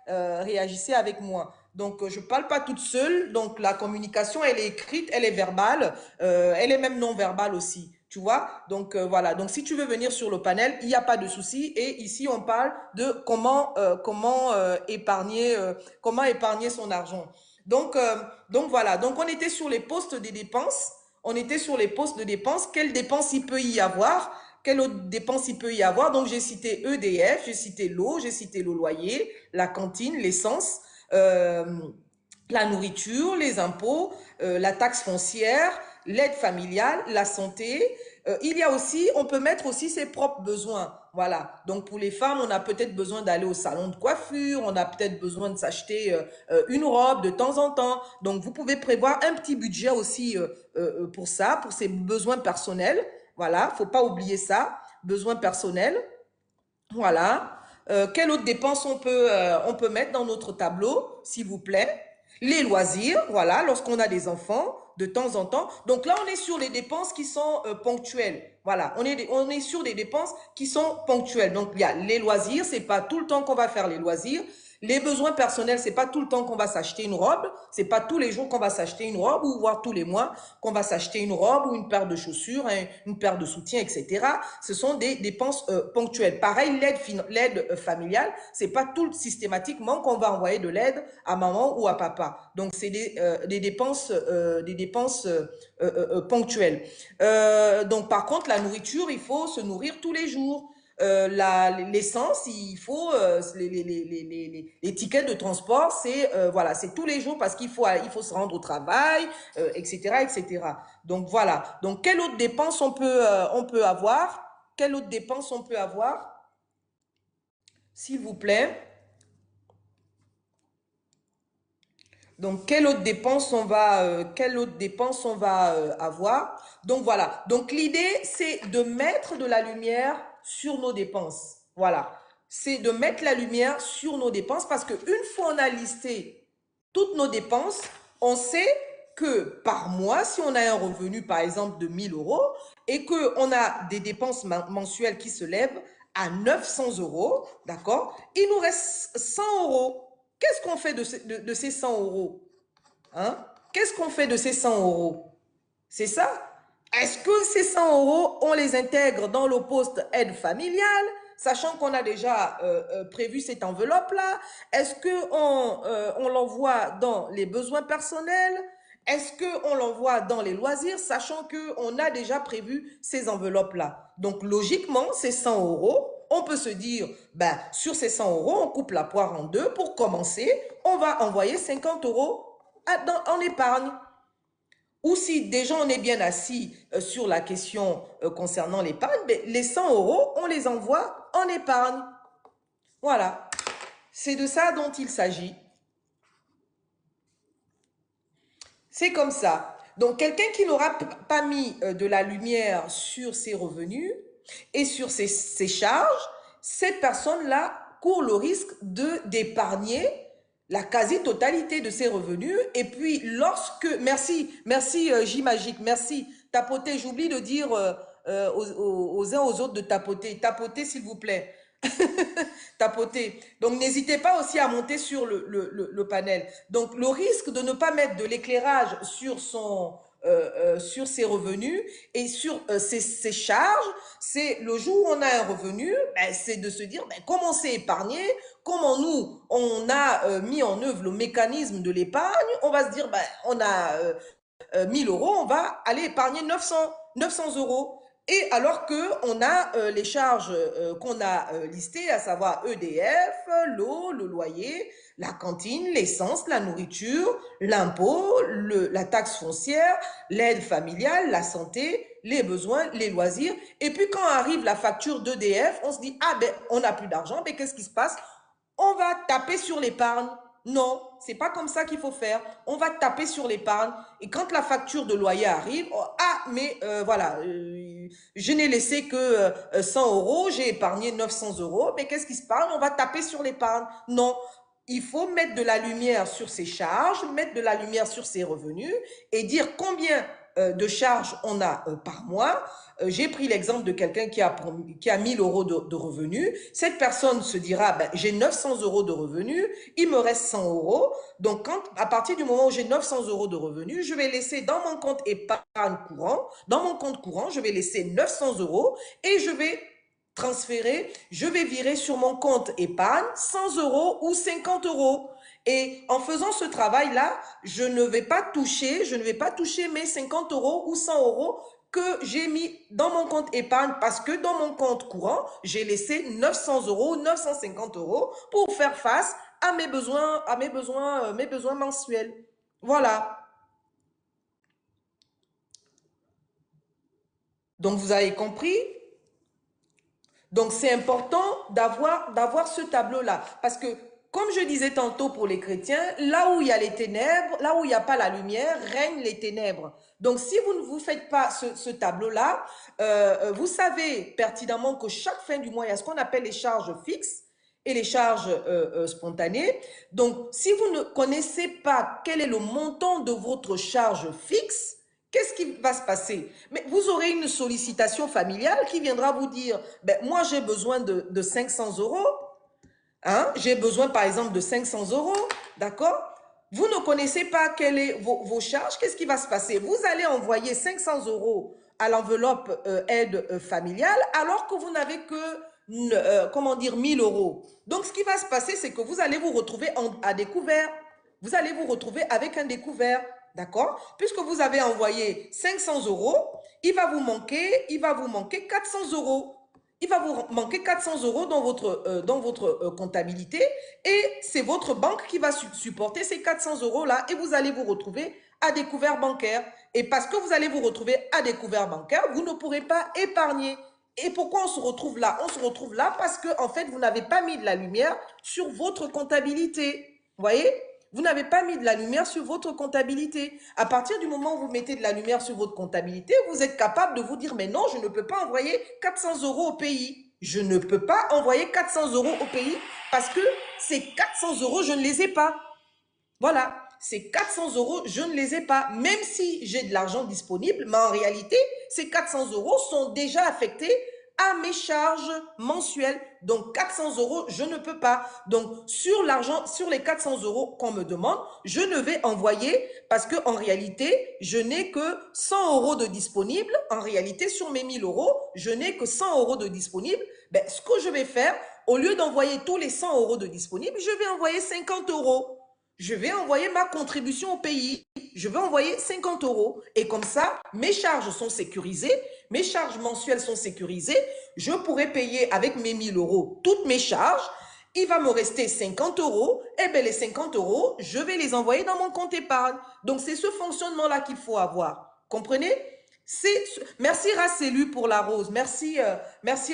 réagissait avec moi. Donc, je parle pas toute seule. Donc, la communication, elle est écrite, elle est verbale, elle est même non verbale aussi. Tu vois? Donc, voilà. Donc, si tu veux venir sur le panel, il n'y a pas de souci. Et ici, on parle de comment épargner son argent. Donc voilà. Donc, on était sur les postes des dépenses. On était sur les postes de dépenses. Quelles dépenses il peut y avoir? Quelle autre dépense il peut y avoir? Donc, j'ai cité EDF, j'ai cité l'eau, j'ai cité le loyer, la cantine, l'essence, euh, la nourriture, les impôts, la taxe foncière, l'aide familiale, la santé. Il y a aussi, on peut mettre aussi ses propres besoins. Voilà. Donc pour les femmes, on a peut-être besoin d'aller au salon de coiffure, on a peut-être besoin de s'acheter une robe de temps en temps. Donc vous pouvez prévoir un petit budget aussi pour ça, pour ses besoins personnels. Voilà, faut pas oublier ça, besoins personnels. Voilà. Quelle autre dépense on peut mettre dans notre tableau, s'il vous plaît? Les loisirs, voilà, lorsqu'on a des enfants, de temps en temps. Donc là, on est sur les dépenses qui sont ponctuelles. Voilà, on est sur des dépenses qui sont ponctuelles. Donc, il y a les loisirs, c'est pas tout le temps qu'on va faire les loisirs. Les besoins personnels, c'est pas tout le temps qu'on va s'acheter une robe, c'est pas tous les jours qu'on va s'acheter une robe ou voire tous les mois qu'on va s'acheter une robe ou une paire de chaussures, une paire de soutien, etc. Ce sont des dépenses ponctuelles. Pareil, l'aide familiale, c'est pas tout systématiquement qu'on va envoyer de l'aide à maman ou à papa. Donc c'est des dépenses ponctuelles. Donc par contre, la nourriture, il faut se nourrir tous les jours. L'essence, il faut les tickets de transport, c'est voilà, c'est tous les jours parce il faut se rendre au travail, etc., etc. Donc voilà. Donc quelle autre dépense on peut avoir? Quelle autre dépense on peut avoir, s'il vous plaît? Donc, quelle autre dépense on va avoir? Donc, voilà. Donc, l'idée, c'est de mettre de la lumière sur nos dépenses. Voilà. C'est de mettre la lumière sur nos dépenses parce qu'une fois on a listé toutes nos dépenses, on sait que par mois, si on a un revenu, par exemple, de 1 000 € et qu'on a des dépenses mensuelles qui se lèvent à 900 €, d'accord? Il nous reste 100 €. Qu'est-ce qu'on fait de ces 100 €? Hein? Qu'est-ce qu'on fait de ces 100 €? C'est ça? Est-ce que ces 100 €, on les intègre dans le poste aide familiale, sachant qu'on a déjà prévu cette enveloppe-là? Est-ce qu'on l'envoie dans les besoins personnels? Est-ce qu'on l'envoie dans les loisirs, sachant qu'on a déjà prévu ces enveloppes-là? Donc, logiquement, ces 100 €, on peut se dire, ben, sur ces 100 €, on coupe la poire en deux. Pour commencer, on va envoyer 50 € en épargne. Ou si déjà on est bien assis sur la question concernant l'épargne, les 100 €, on les envoie en épargne. Voilà. C'est de ça dont il s'agit. C'est comme ça. Donc, quelqu'un qui n'aura pas mis de la lumière sur ses revenus et sur ses charges, cette personne-là court le risque d'épargner la quasi-totalité de ses revenus. Et puis, merci, J Magique, merci. Tapoter, j'oublie de dire aux uns aux autres de tapoter. Tapotez, s'il vous plaît. Tapoter. Donc, n'hésitez pas aussi à monter sur le panel. Donc, le risque de ne pas mettre de l'éclairage sur ses revenus et sur ses charges, c'est le jour où on a un revenu, ben, c'est de se dire ben, comment on s'est épargné, comment nous, on a mis en œuvre le mécanisme de l'épargne, on va se dire ben, on a 1000 euros, on va aller épargner 900 euros. Et alors qu'on a les charges qu'on a listées, à savoir EDF, l'eau, le loyer, la cantine, l'essence, la nourriture, l'impôt, la taxe foncière, l'aide familiale, la santé, les besoins, les loisirs. Et puis quand arrive la facture d'EDF, on se dit, ah ben on n'a plus d'argent, mais qu'est-ce qui se passe? On va taper sur l'épargne. Non, c'est pas comme ça qu'il faut faire. On va taper sur l'épargne et quand la facture de loyer arrive, oh, ah mais voilà, je n'ai laissé que 100 euros, j'ai épargné 900 euros. Mais qu'est-ce qui se passe? On va taper sur l'épargne. Non, il faut mettre de la lumière sur ses charges, mettre de la lumière sur ses revenus et dire combien de charges on a par mois. J'ai pris l'exemple de quelqu'un qui a 1000 euros de revenus. Cette personne se dira, ben, j'ai 900 euros de revenus, il me reste 100 euros. Donc, à partir du moment où j'ai 900 euros de revenus, je vais laisser dans mon compte épargne courant, dans mon compte courant, je vais laisser 900 euros et je vais transférer, je vais virer sur mon compte épargne 100 euros ou 50 euros. Et en faisant ce travail-là, je ne vais pas toucher mes 50 euros ou 100 euros que j'ai mis dans mon compte épargne parce que dans mon compte courant, j'ai laissé 900 euros, 950 euros pour faire face à mes besoins mensuels. Voilà. Donc, vous avez compris? Donc, c'est important d'avoir ce tableau-là. Parce que, comme je disais tantôt pour les chrétiens, là où il y a les ténèbres, là où il n'y a pas la lumière, règnent les ténèbres. Donc, si vous ne vous faites pas ce tableau-là, vous savez pertinemment que chaque fin du mois, il y a ce qu'on appelle les charges fixes et les charges spontanées. Donc, si vous ne connaissez pas quel est le montant de votre charge fixe, qu'est-ce qui va se passer? Mais vous aurez une sollicitation familiale qui viendra vous dire, ben, moi j'ai besoin de 500 euros, hein? J'ai besoin par exemple de 500 euros, d'accord? Vous ne connaissez pas quelles sont vos charges, qu'est-ce qui va se passer? Vous allez envoyer 500 euros à l'enveloppe aide familiale alors que vous n'avez que, comment dire, 1000 euros. Donc ce qui va se passer, c'est que vous allez vous retrouver à découvert. Vous allez vous retrouver avec un découvert. D'accord? Puisque vous avez envoyé 500 euros, il va vous manquer 400 euros. Il va vous manquer 400 euros dans votre comptabilité et c'est votre banque qui va supporter ces 400 euros-là et vous allez vous retrouver à découvert bancaire. Et parce que vous allez vous retrouver à découvert bancaire, vous ne pourrez pas épargner. Et pourquoi on se retrouve là? On se retrouve là parce que, en fait, vous n'avez pas mis de la lumière sur votre comptabilité. Vous voyez? Vous n'avez pas mis de la lumière sur votre comptabilité. À partir du moment où vous mettez de la lumière sur votre comptabilité, vous êtes capable de vous dire, mais non, je ne peux pas envoyer 400 euros au pays. Je ne peux pas envoyer 400 euros au pays parce que ces 400 euros, je ne les ai pas. Voilà, ces 400 euros, je ne les ai pas. Même si j'ai de l'argent disponible, mais en réalité, ces 400 euros sont déjà affectés à mes charges mensuelles. Donc, 400 euros, je ne peux pas. Donc, sur l'argent, sur les 400 euros qu'on me demande, je ne vais envoyer parce que en réalité, je n'ai que 100 euros de disponible. En réalité, sur mes 1000 euros, je n'ai que 100 euros de disponible. Ben, ce que je vais faire, au lieu d'envoyer tous les 100 euros de disponible, je vais envoyer 50 euros. Je vais envoyer ma contribution au pays. Je vais envoyer 50 euros. Et comme ça, mes charges sont sécurisées. Mes charges mensuelles sont sécurisées. Je pourrai payer avec mes 1000 euros toutes mes charges. Il va me rester 50 euros. Et bien, les 50 euros, je vais les envoyer dans mon compte épargne. Donc, c'est ce fonctionnement-là qu'il faut avoir. Comprenez? Merci Race élu pour la rose. Merci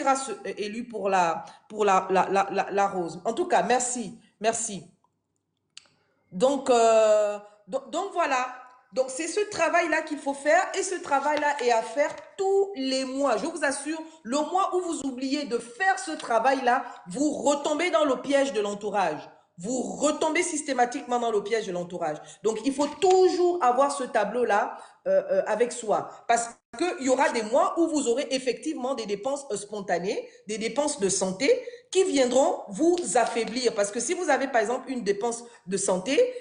Race élu pour la rose. En tout cas, merci. Merci. Donc, voilà. Donc, c'est ce travail-là qu'il faut faire et ce travail-là est à faire tous les mois. Je vous assure, le mois où vous oubliez de faire ce travail-là, vous retombez dans le piège de l'entourage. vous retombez systématiquement dans le piège de l'entourage. Donc, il faut toujours avoir ce tableau-là avec soi. Parce qu'il y aura des mois où vous aurez effectivement des dépenses spontanées, des dépenses de santé qui viendront vous affaiblir. Parce que si vous avez, par exemple, une dépense de santé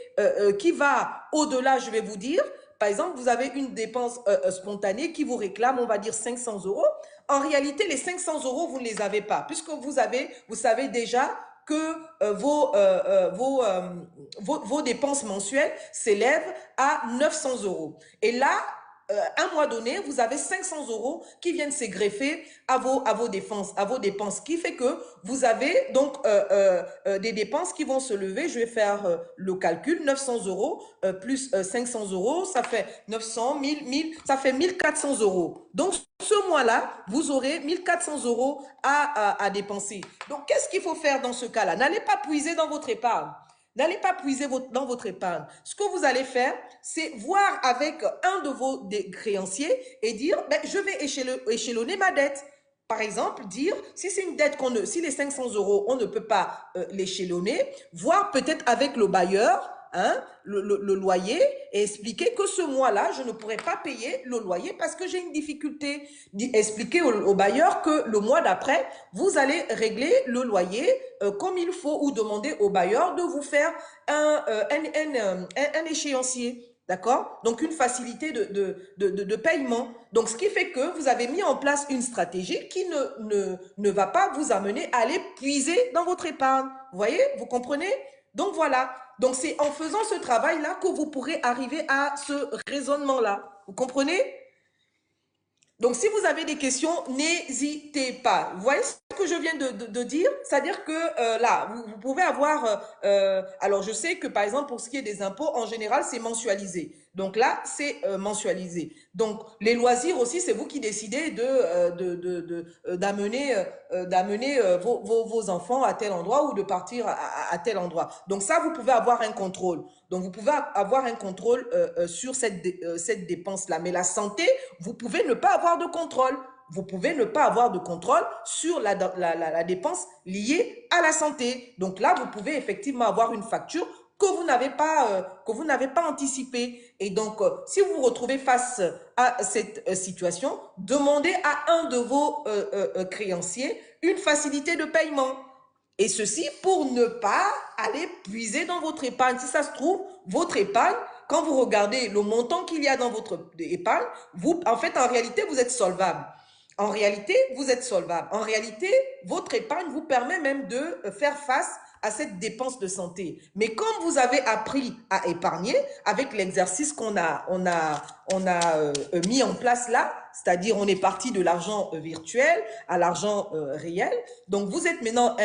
qui va au-delà, je vais vous dire, par exemple, vous avez une dépense spontanée qui vous réclame, on va dire 500 euros. En réalité, les 500 euros, vous ne les avez pas, puisque vous savez déjà que vos dépenses mensuelles s'élèvent à 900 euros. Et là, un mois donné, vous avez 500 euros qui viennent se greffer à vos dépenses, qui fait que vous avez donc des dépenses qui vont se lever. Je vais faire le calcul, 900 euros plus 500 euros, ça fait 900, 1000, ça fait 1400 euros. Donc, ce mois-là, vous aurez 1400 euros à dépenser. Donc, qu'est-ce qu'il faut faire dans ce cas-là? N'allez pas puiser dans votre épargne. N'allez pas puiser dans votre épargne. Ce que vous allez faire, c'est voir avec un de vos créanciers et dire, ben, je vais échelonner ma dette. Par exemple, dire, si c'est une dette si les 500 euros, on ne peut pas l'échelonner, voir peut-être avec le bailleur, hein, le loyer, et expliquer que ce mois-là, je ne pourrai pas payer le loyer parce que j'ai une difficulté. Expliquer au bailleur que le mois d'après, vous allez régler le loyer comme il faut, ou demander au bailleur de vous faire un échéancier. D'accord? Donc, une facilité de paiement. Donc, ce qui fait que vous avez mis en place une stratégie qui ne va pas vous amener à aller puiser dans votre épargne. Vous voyez? Vous comprenez? Donc, voilà. Donc, c'est en faisant ce travail-là que vous pourrez arriver à ce raisonnement-là. Vous comprenez? Donc, si vous avez des questions, n'hésitez pas. Vous voyez ce que je viens de dire? C'est-à-dire que là, vous pouvez avoir... alors, je sais que, par exemple, pour ce qui est des impôts, en général, c'est mensualisé. Donc là, c'est mensualisé. Donc, les loisirs aussi, c'est vous qui décidez d'amener vos enfants à tel endroit ou de partir à tel endroit. Donc ça, vous pouvez avoir un contrôle. Donc, vous pouvez avoir un contrôle sur cette dépense-là. Mais la santé, vous pouvez ne pas avoir de contrôle. Vous pouvez ne pas avoir de contrôle sur la dépense liée à la santé. Donc là, vous pouvez effectivement avoir une facture que vous n'avez pas anticipée. Et donc, si vous vous retrouvez face à cette situation, demandez à un de vos créanciers une facilité de paiement. Et ceci pour ne pas aller puiser dans votre épargne. Si ça se trouve, votre épargne, quand vous regardez le montant qu'il y a dans votre épargne, en fait, en réalité, vous êtes solvable. En réalité, vous êtes solvable. En réalité, votre épargne vous permet même de faire face à cette dépense de santé. Mais comme vous avez appris à épargner avec l'exercice qu'on a mis en place là, c'est-à-dire on est parti de l'argent virtuel à l'argent réel. Donc vous êtes maintenant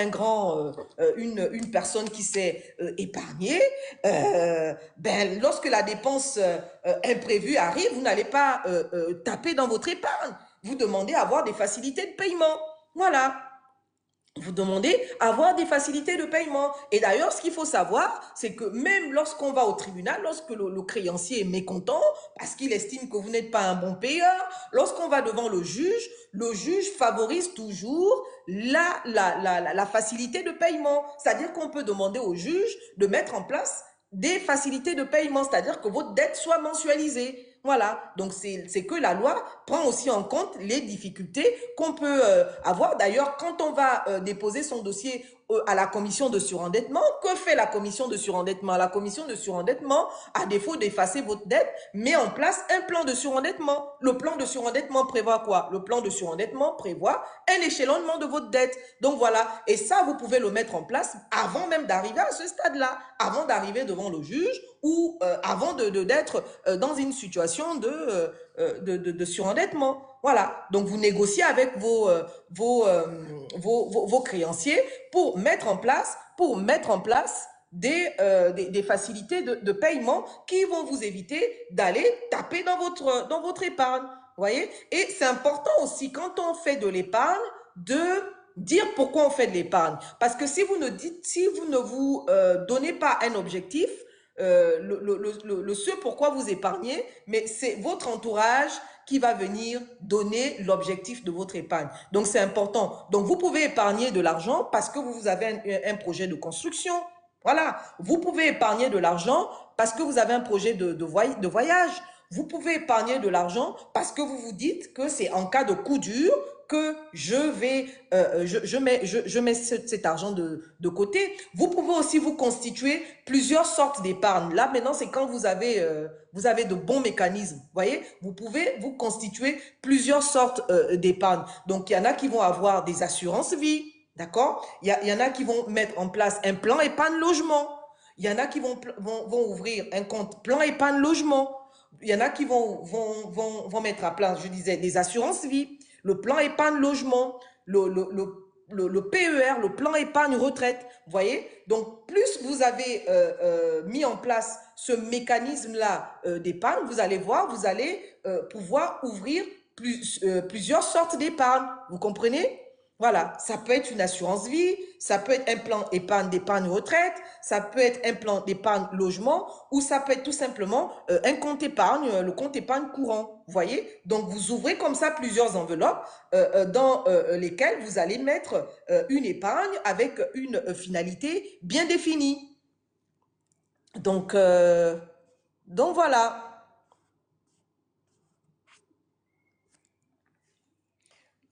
une personne qui sait épargner. Ben lorsque la dépense imprévue arrive, vous n'allez pas taper dans votre épargne. Vous demandez à avoir des facilités de paiement. Voilà. Vous demandez à avoir des facilités de paiement. Et d'ailleurs, ce qu'il faut savoir, c'est que même lorsqu'on va au tribunal, lorsque le créancier est mécontent, parce qu'il estime que vous n'êtes pas un bon payeur, lorsqu'on va devant le juge favorise toujours la facilité de paiement. C'est-à-dire qu'on peut demander au juge de mettre en place des facilités de paiement, c'est-à-dire que votre dette soit mensualisée. Voilà, donc c'est que la loi prend aussi en compte les difficultés qu'on peut avoir. D'ailleurs, quand on va déposer son dossier à la commission de surendettement, que fait la commission de surendettement? La commission de surendettement, à défaut d'effacer votre dette, met en place un plan de surendettement. Le plan de surendettement prévoit quoi? Le plan de surendettement prévoit un échelonnement de votre dette. Donc voilà, et ça, vous pouvez le mettre en place avant même d'arriver à ce stade-là, avant d'arriver devant le juge ou avant d'être dans une situation de surendettement. Voilà, donc vous négociez avec vos créanciers pour mettre en place des facilités de paiement qui vont vous éviter d'aller taper dans votre épargne. Vous voyez? Et c'est important aussi quand on fait de l'épargne de dire pourquoi on fait de l'épargne. Parce que si vous ne vous donnez pas un objectif, ce pourquoi vous épargnez, mais c'est votre entourage qui va venir donner l'objectif de votre épargne. Donc, c'est important. Donc, vous pouvez épargner de l'argent parce que vous avez un projet de construction. Voilà, vous pouvez épargner de l'argent parce que vous avez un projet de voyage. Vous pouvez épargner de l'argent parce que vous vous dites que c'est en cas de coup dur que je mets cet argent de côté. Vous pouvez aussi vous constituer plusieurs sortes d'épargne. Là, maintenant, c'est quand vous avez de bons mécanismes. Voyez, vous pouvez vous constituer plusieurs sortes d'épargne. Donc, il y en a qui vont avoir des assurances vie. D'accord? Il y en a qui vont mettre en place un plan épargne logement. Il y en a qui vont ouvrir un compte plan épargne logement. Il y en a qui vont mettre à place, je disais, des assurances vie, le plan épargne logement, le PER, le plan épargne retraite. Vous voyez? Donc, plus vous avez mis en place ce mécanisme-là d'épargne, vous allez voir, vous allez pouvoir ouvrir plusieurs sortes d'épargne. Vous comprenez? Voilà, ça peut être une assurance vie, ça peut être un plan d'épargne retraite, ça peut être un plan d'épargne logement ou ça peut être tout simplement un compte épargne, le compte épargne courant. Vous voyez? Donc, vous ouvrez comme ça plusieurs enveloppes dans lesquelles vous allez mettre une épargne avec une finalité bien définie. Donc, voilà.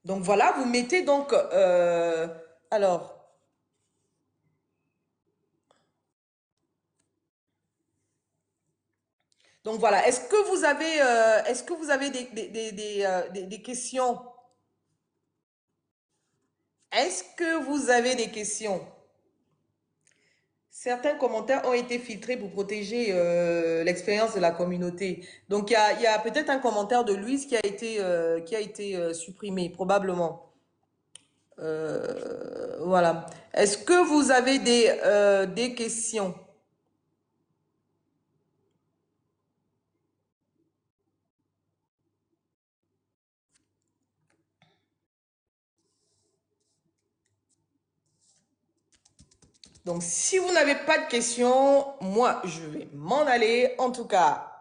Donc, voilà, vous mettez donc... alors... Donc voilà, est-ce que vous avez des questions? Est-ce que vous avez des questions? Certains commentaires ont été filtrés pour protéger l'expérience de la communauté. Donc il y a peut-être un commentaire de Louise qui a été supprimé, probablement. Voilà. Est-ce que vous avez des questions? Donc, si vous n'avez pas de questions, moi, je vais m'en aller. En tout cas,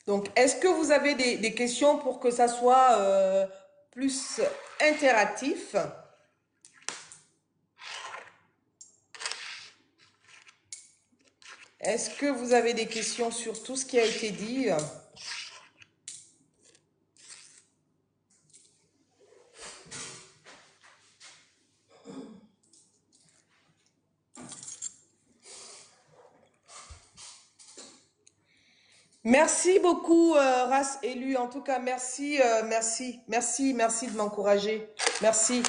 donc, est-ce que vous avez des questions pour que ça soit plus interactif? Est-ce que vous avez des questions sur tout ce qui a été dit? Merci beaucoup, race élue. En tout cas, merci de m'encourager. Merci.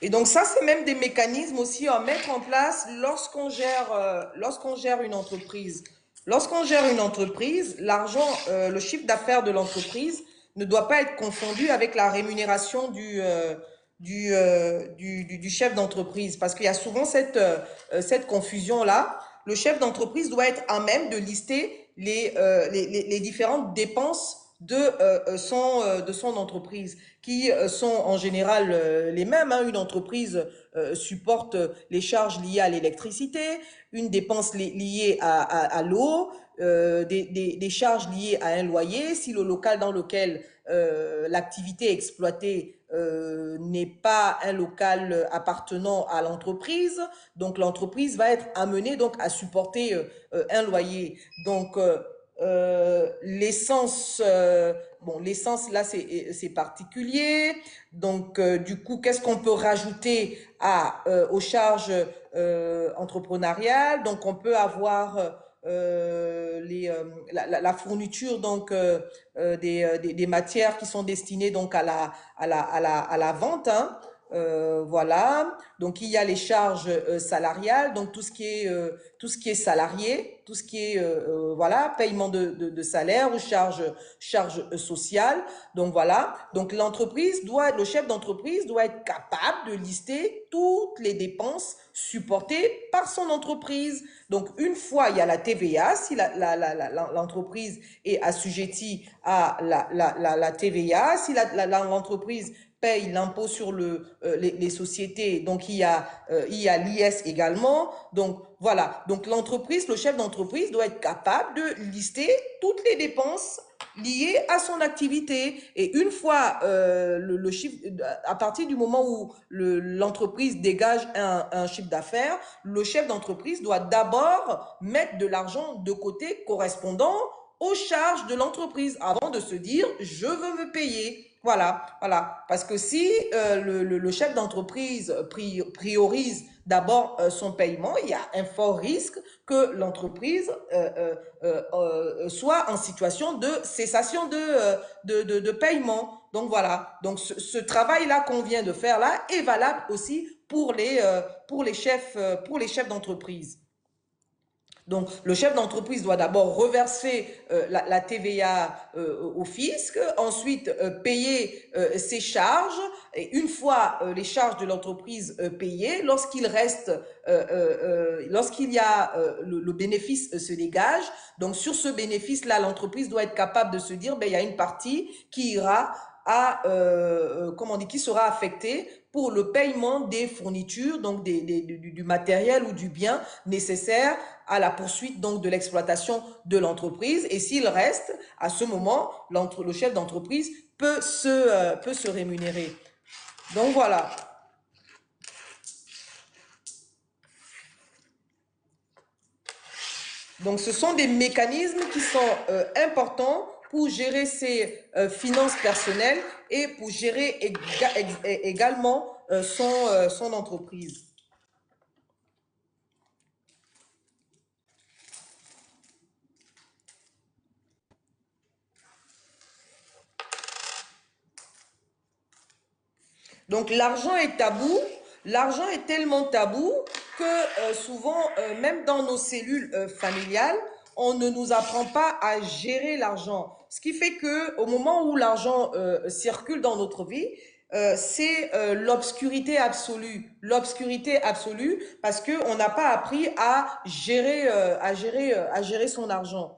Et donc ça, c'est même des mécanismes aussi à mettre en place lorsqu'on gère une entreprise. Lorsqu'on gère une entreprise, l'argent, le chiffre d'affaires de l'entreprise ne doit pas être confondu avec la rémunération du chef d'entreprise. Parce qu'il y a souvent cette confusion-là. Le chef d'entreprise doit être à même de lister les différentes dépenses de son entreprise, qui sont en général les mêmes. Hein. Une entreprise supporte les charges liées à l'électricité, une dépense liée à l'eau, des charges liées à un loyer. Si le local dans lequel l'activité est exploitée n'est pas un local appartenant à l'entreprise, donc l'entreprise va être amenée donc à supporter un loyer. Donc l'essence, bon, l'essence là c'est particulier. Donc du coup, qu'est-ce qu'on peut rajouter aux charges entrepreneuriales? Donc on peut avoir la fourniture donc des matières qui sont destinées donc à la vente. Hein. Voilà. Donc il y a les charges salariales, donc tout ce qui est salarié, tout ce qui est voilà paiement de salaire ou charges sociales. Donc voilà. Donc le chef d'entreprise doit être capable de lister toutes les dépenses supportées par son entreprise. Donc une fois il y a la TVA, si l'entreprise est assujettie à la TVA, si l'entreprise paye l'impôt sur les sociétés. Donc, il y a l'IS également. Donc, voilà. Donc, l'entreprise, le chef d'entreprise doit être capable de lister toutes les dépenses liées à son activité. Et une fois le chiffre, à partir du moment où l'entreprise dégage un chiffre d'affaires, le chef d'entreprise doit d'abord mettre de l'argent de côté correspondant aux charges de l'entreprise avant de se dire je veux me payer. Voilà, voilà. Parce que si le chef d'entreprise priorise d'abord son paiement, il y a un fort risque que l'entreprise soit en situation de cessation de paiement. Donc voilà, donc ce travail-là qu'on vient de faire là est valable aussi pour les chefs d'entreprise. Donc, le chef d'entreprise doit d'abord reverser la TVA au fisc, ensuite payer ses charges, et une fois les charges de l'entreprise payées, lorsqu'il y a le bénéfice se dégage, donc sur ce bénéfice-là, l'entreprise doit être capable de se dire, ben, il y a une partie qui ira qui sera affectée pour le paiement des fournitures, donc du matériel ou du bien nécessaire à la poursuite donc de l'exploitation de l'entreprise. Et s'il reste, à ce moment, le chef d'entreprise peut se rémunérer. Donc voilà. Donc ce sont des mécanismes qui sont importants pour gérer ses finances personnelles et pour gérer également son entreprise. Donc l'argent est tabou. L'argent est tellement tabou que souvent, même dans nos cellules familiales, on ne nous apprend pas à gérer l'argent. Ce qui fait que au moment où l'argent circule dans notre vie, c'est l'obscurité absolue. L'obscurité absolue parce que on n'a pas appris à gérer son argent.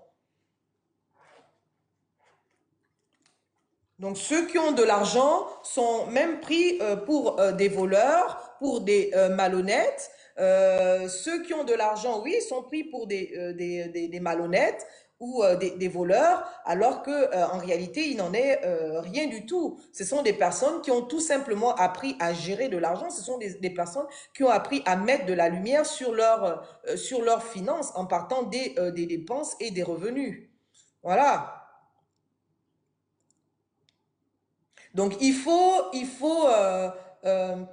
Donc ceux qui ont de l'argent sont même pris pour des voleurs, pour des malhonnêtes. Ceux qui ont de l'argent, oui, sont pris pour des malhonnêtes ou des voleurs, alors que en réalité, il n'en est rien du tout. Ce sont des personnes qui ont tout simplement appris à gérer de l'argent. Ce sont des personnes qui ont appris à mettre de la lumière sur leurs finances en partant des dépenses et des revenus. Voilà. Donc, il faut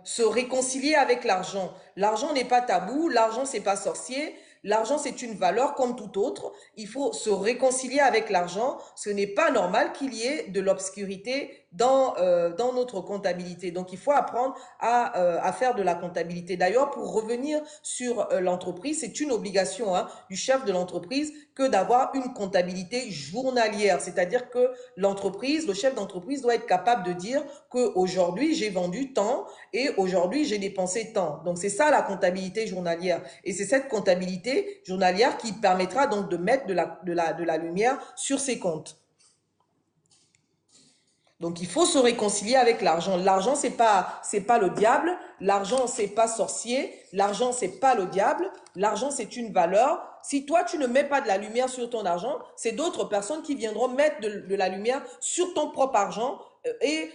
se réconcilier avec l'argent. L'argent n'est pas tabou, l'argent, c'est pas sorcier. L'argent, c'est une valeur comme tout autre. Il faut se réconcilier avec l'argent. Ce n'est pas normal qu'il y ait de l'obscurité dans notre comptabilité. Donc, il faut apprendre à faire de la comptabilité. D'ailleurs, pour revenir sur l'entreprise, c'est une obligation du chef de l'entreprise que d'avoir une comptabilité journalière. C'est-à-dire que l'entreprise, le chef d'entreprise doit être capable de dire qu'aujourd'hui, j'ai vendu tant et aujourd'hui, j'ai dépensé tant. Donc, c'est ça la comptabilité journalière. Et c'est cette comptabilité journalière qui permettra donc de mettre de la lumière sur ses comptes. Donc, il faut se réconcilier avec l'argent. L'argent, c'est pas le diable. L'argent, c'est pas sorcier. L'argent, c'est pas le diable. L'argent, c'est une valeur. Si toi, tu ne mets pas de la lumière sur ton argent, c'est d'autres personnes qui viendront mettre de la lumière sur ton propre argent et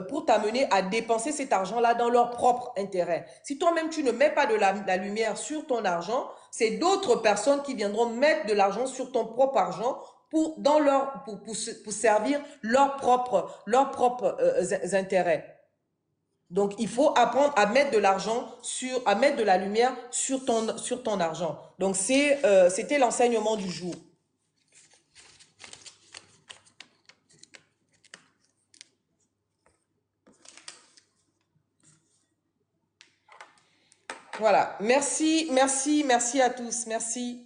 pour t'amener à dépenser cet argent-là dans leur propre intérêt. Si toi-même, tu ne mets pas de la lumière sur ton argent, c'est d'autres personnes qui viendront mettre de l'argent sur ton propre argent pour servir leurs propres intérêts. Donc, il faut apprendre à mettre de l'argent à mettre de la lumière sur ton argent. Donc, c'était l'enseignement du jour. Voilà. Merci, merci, merci à tous. Merci.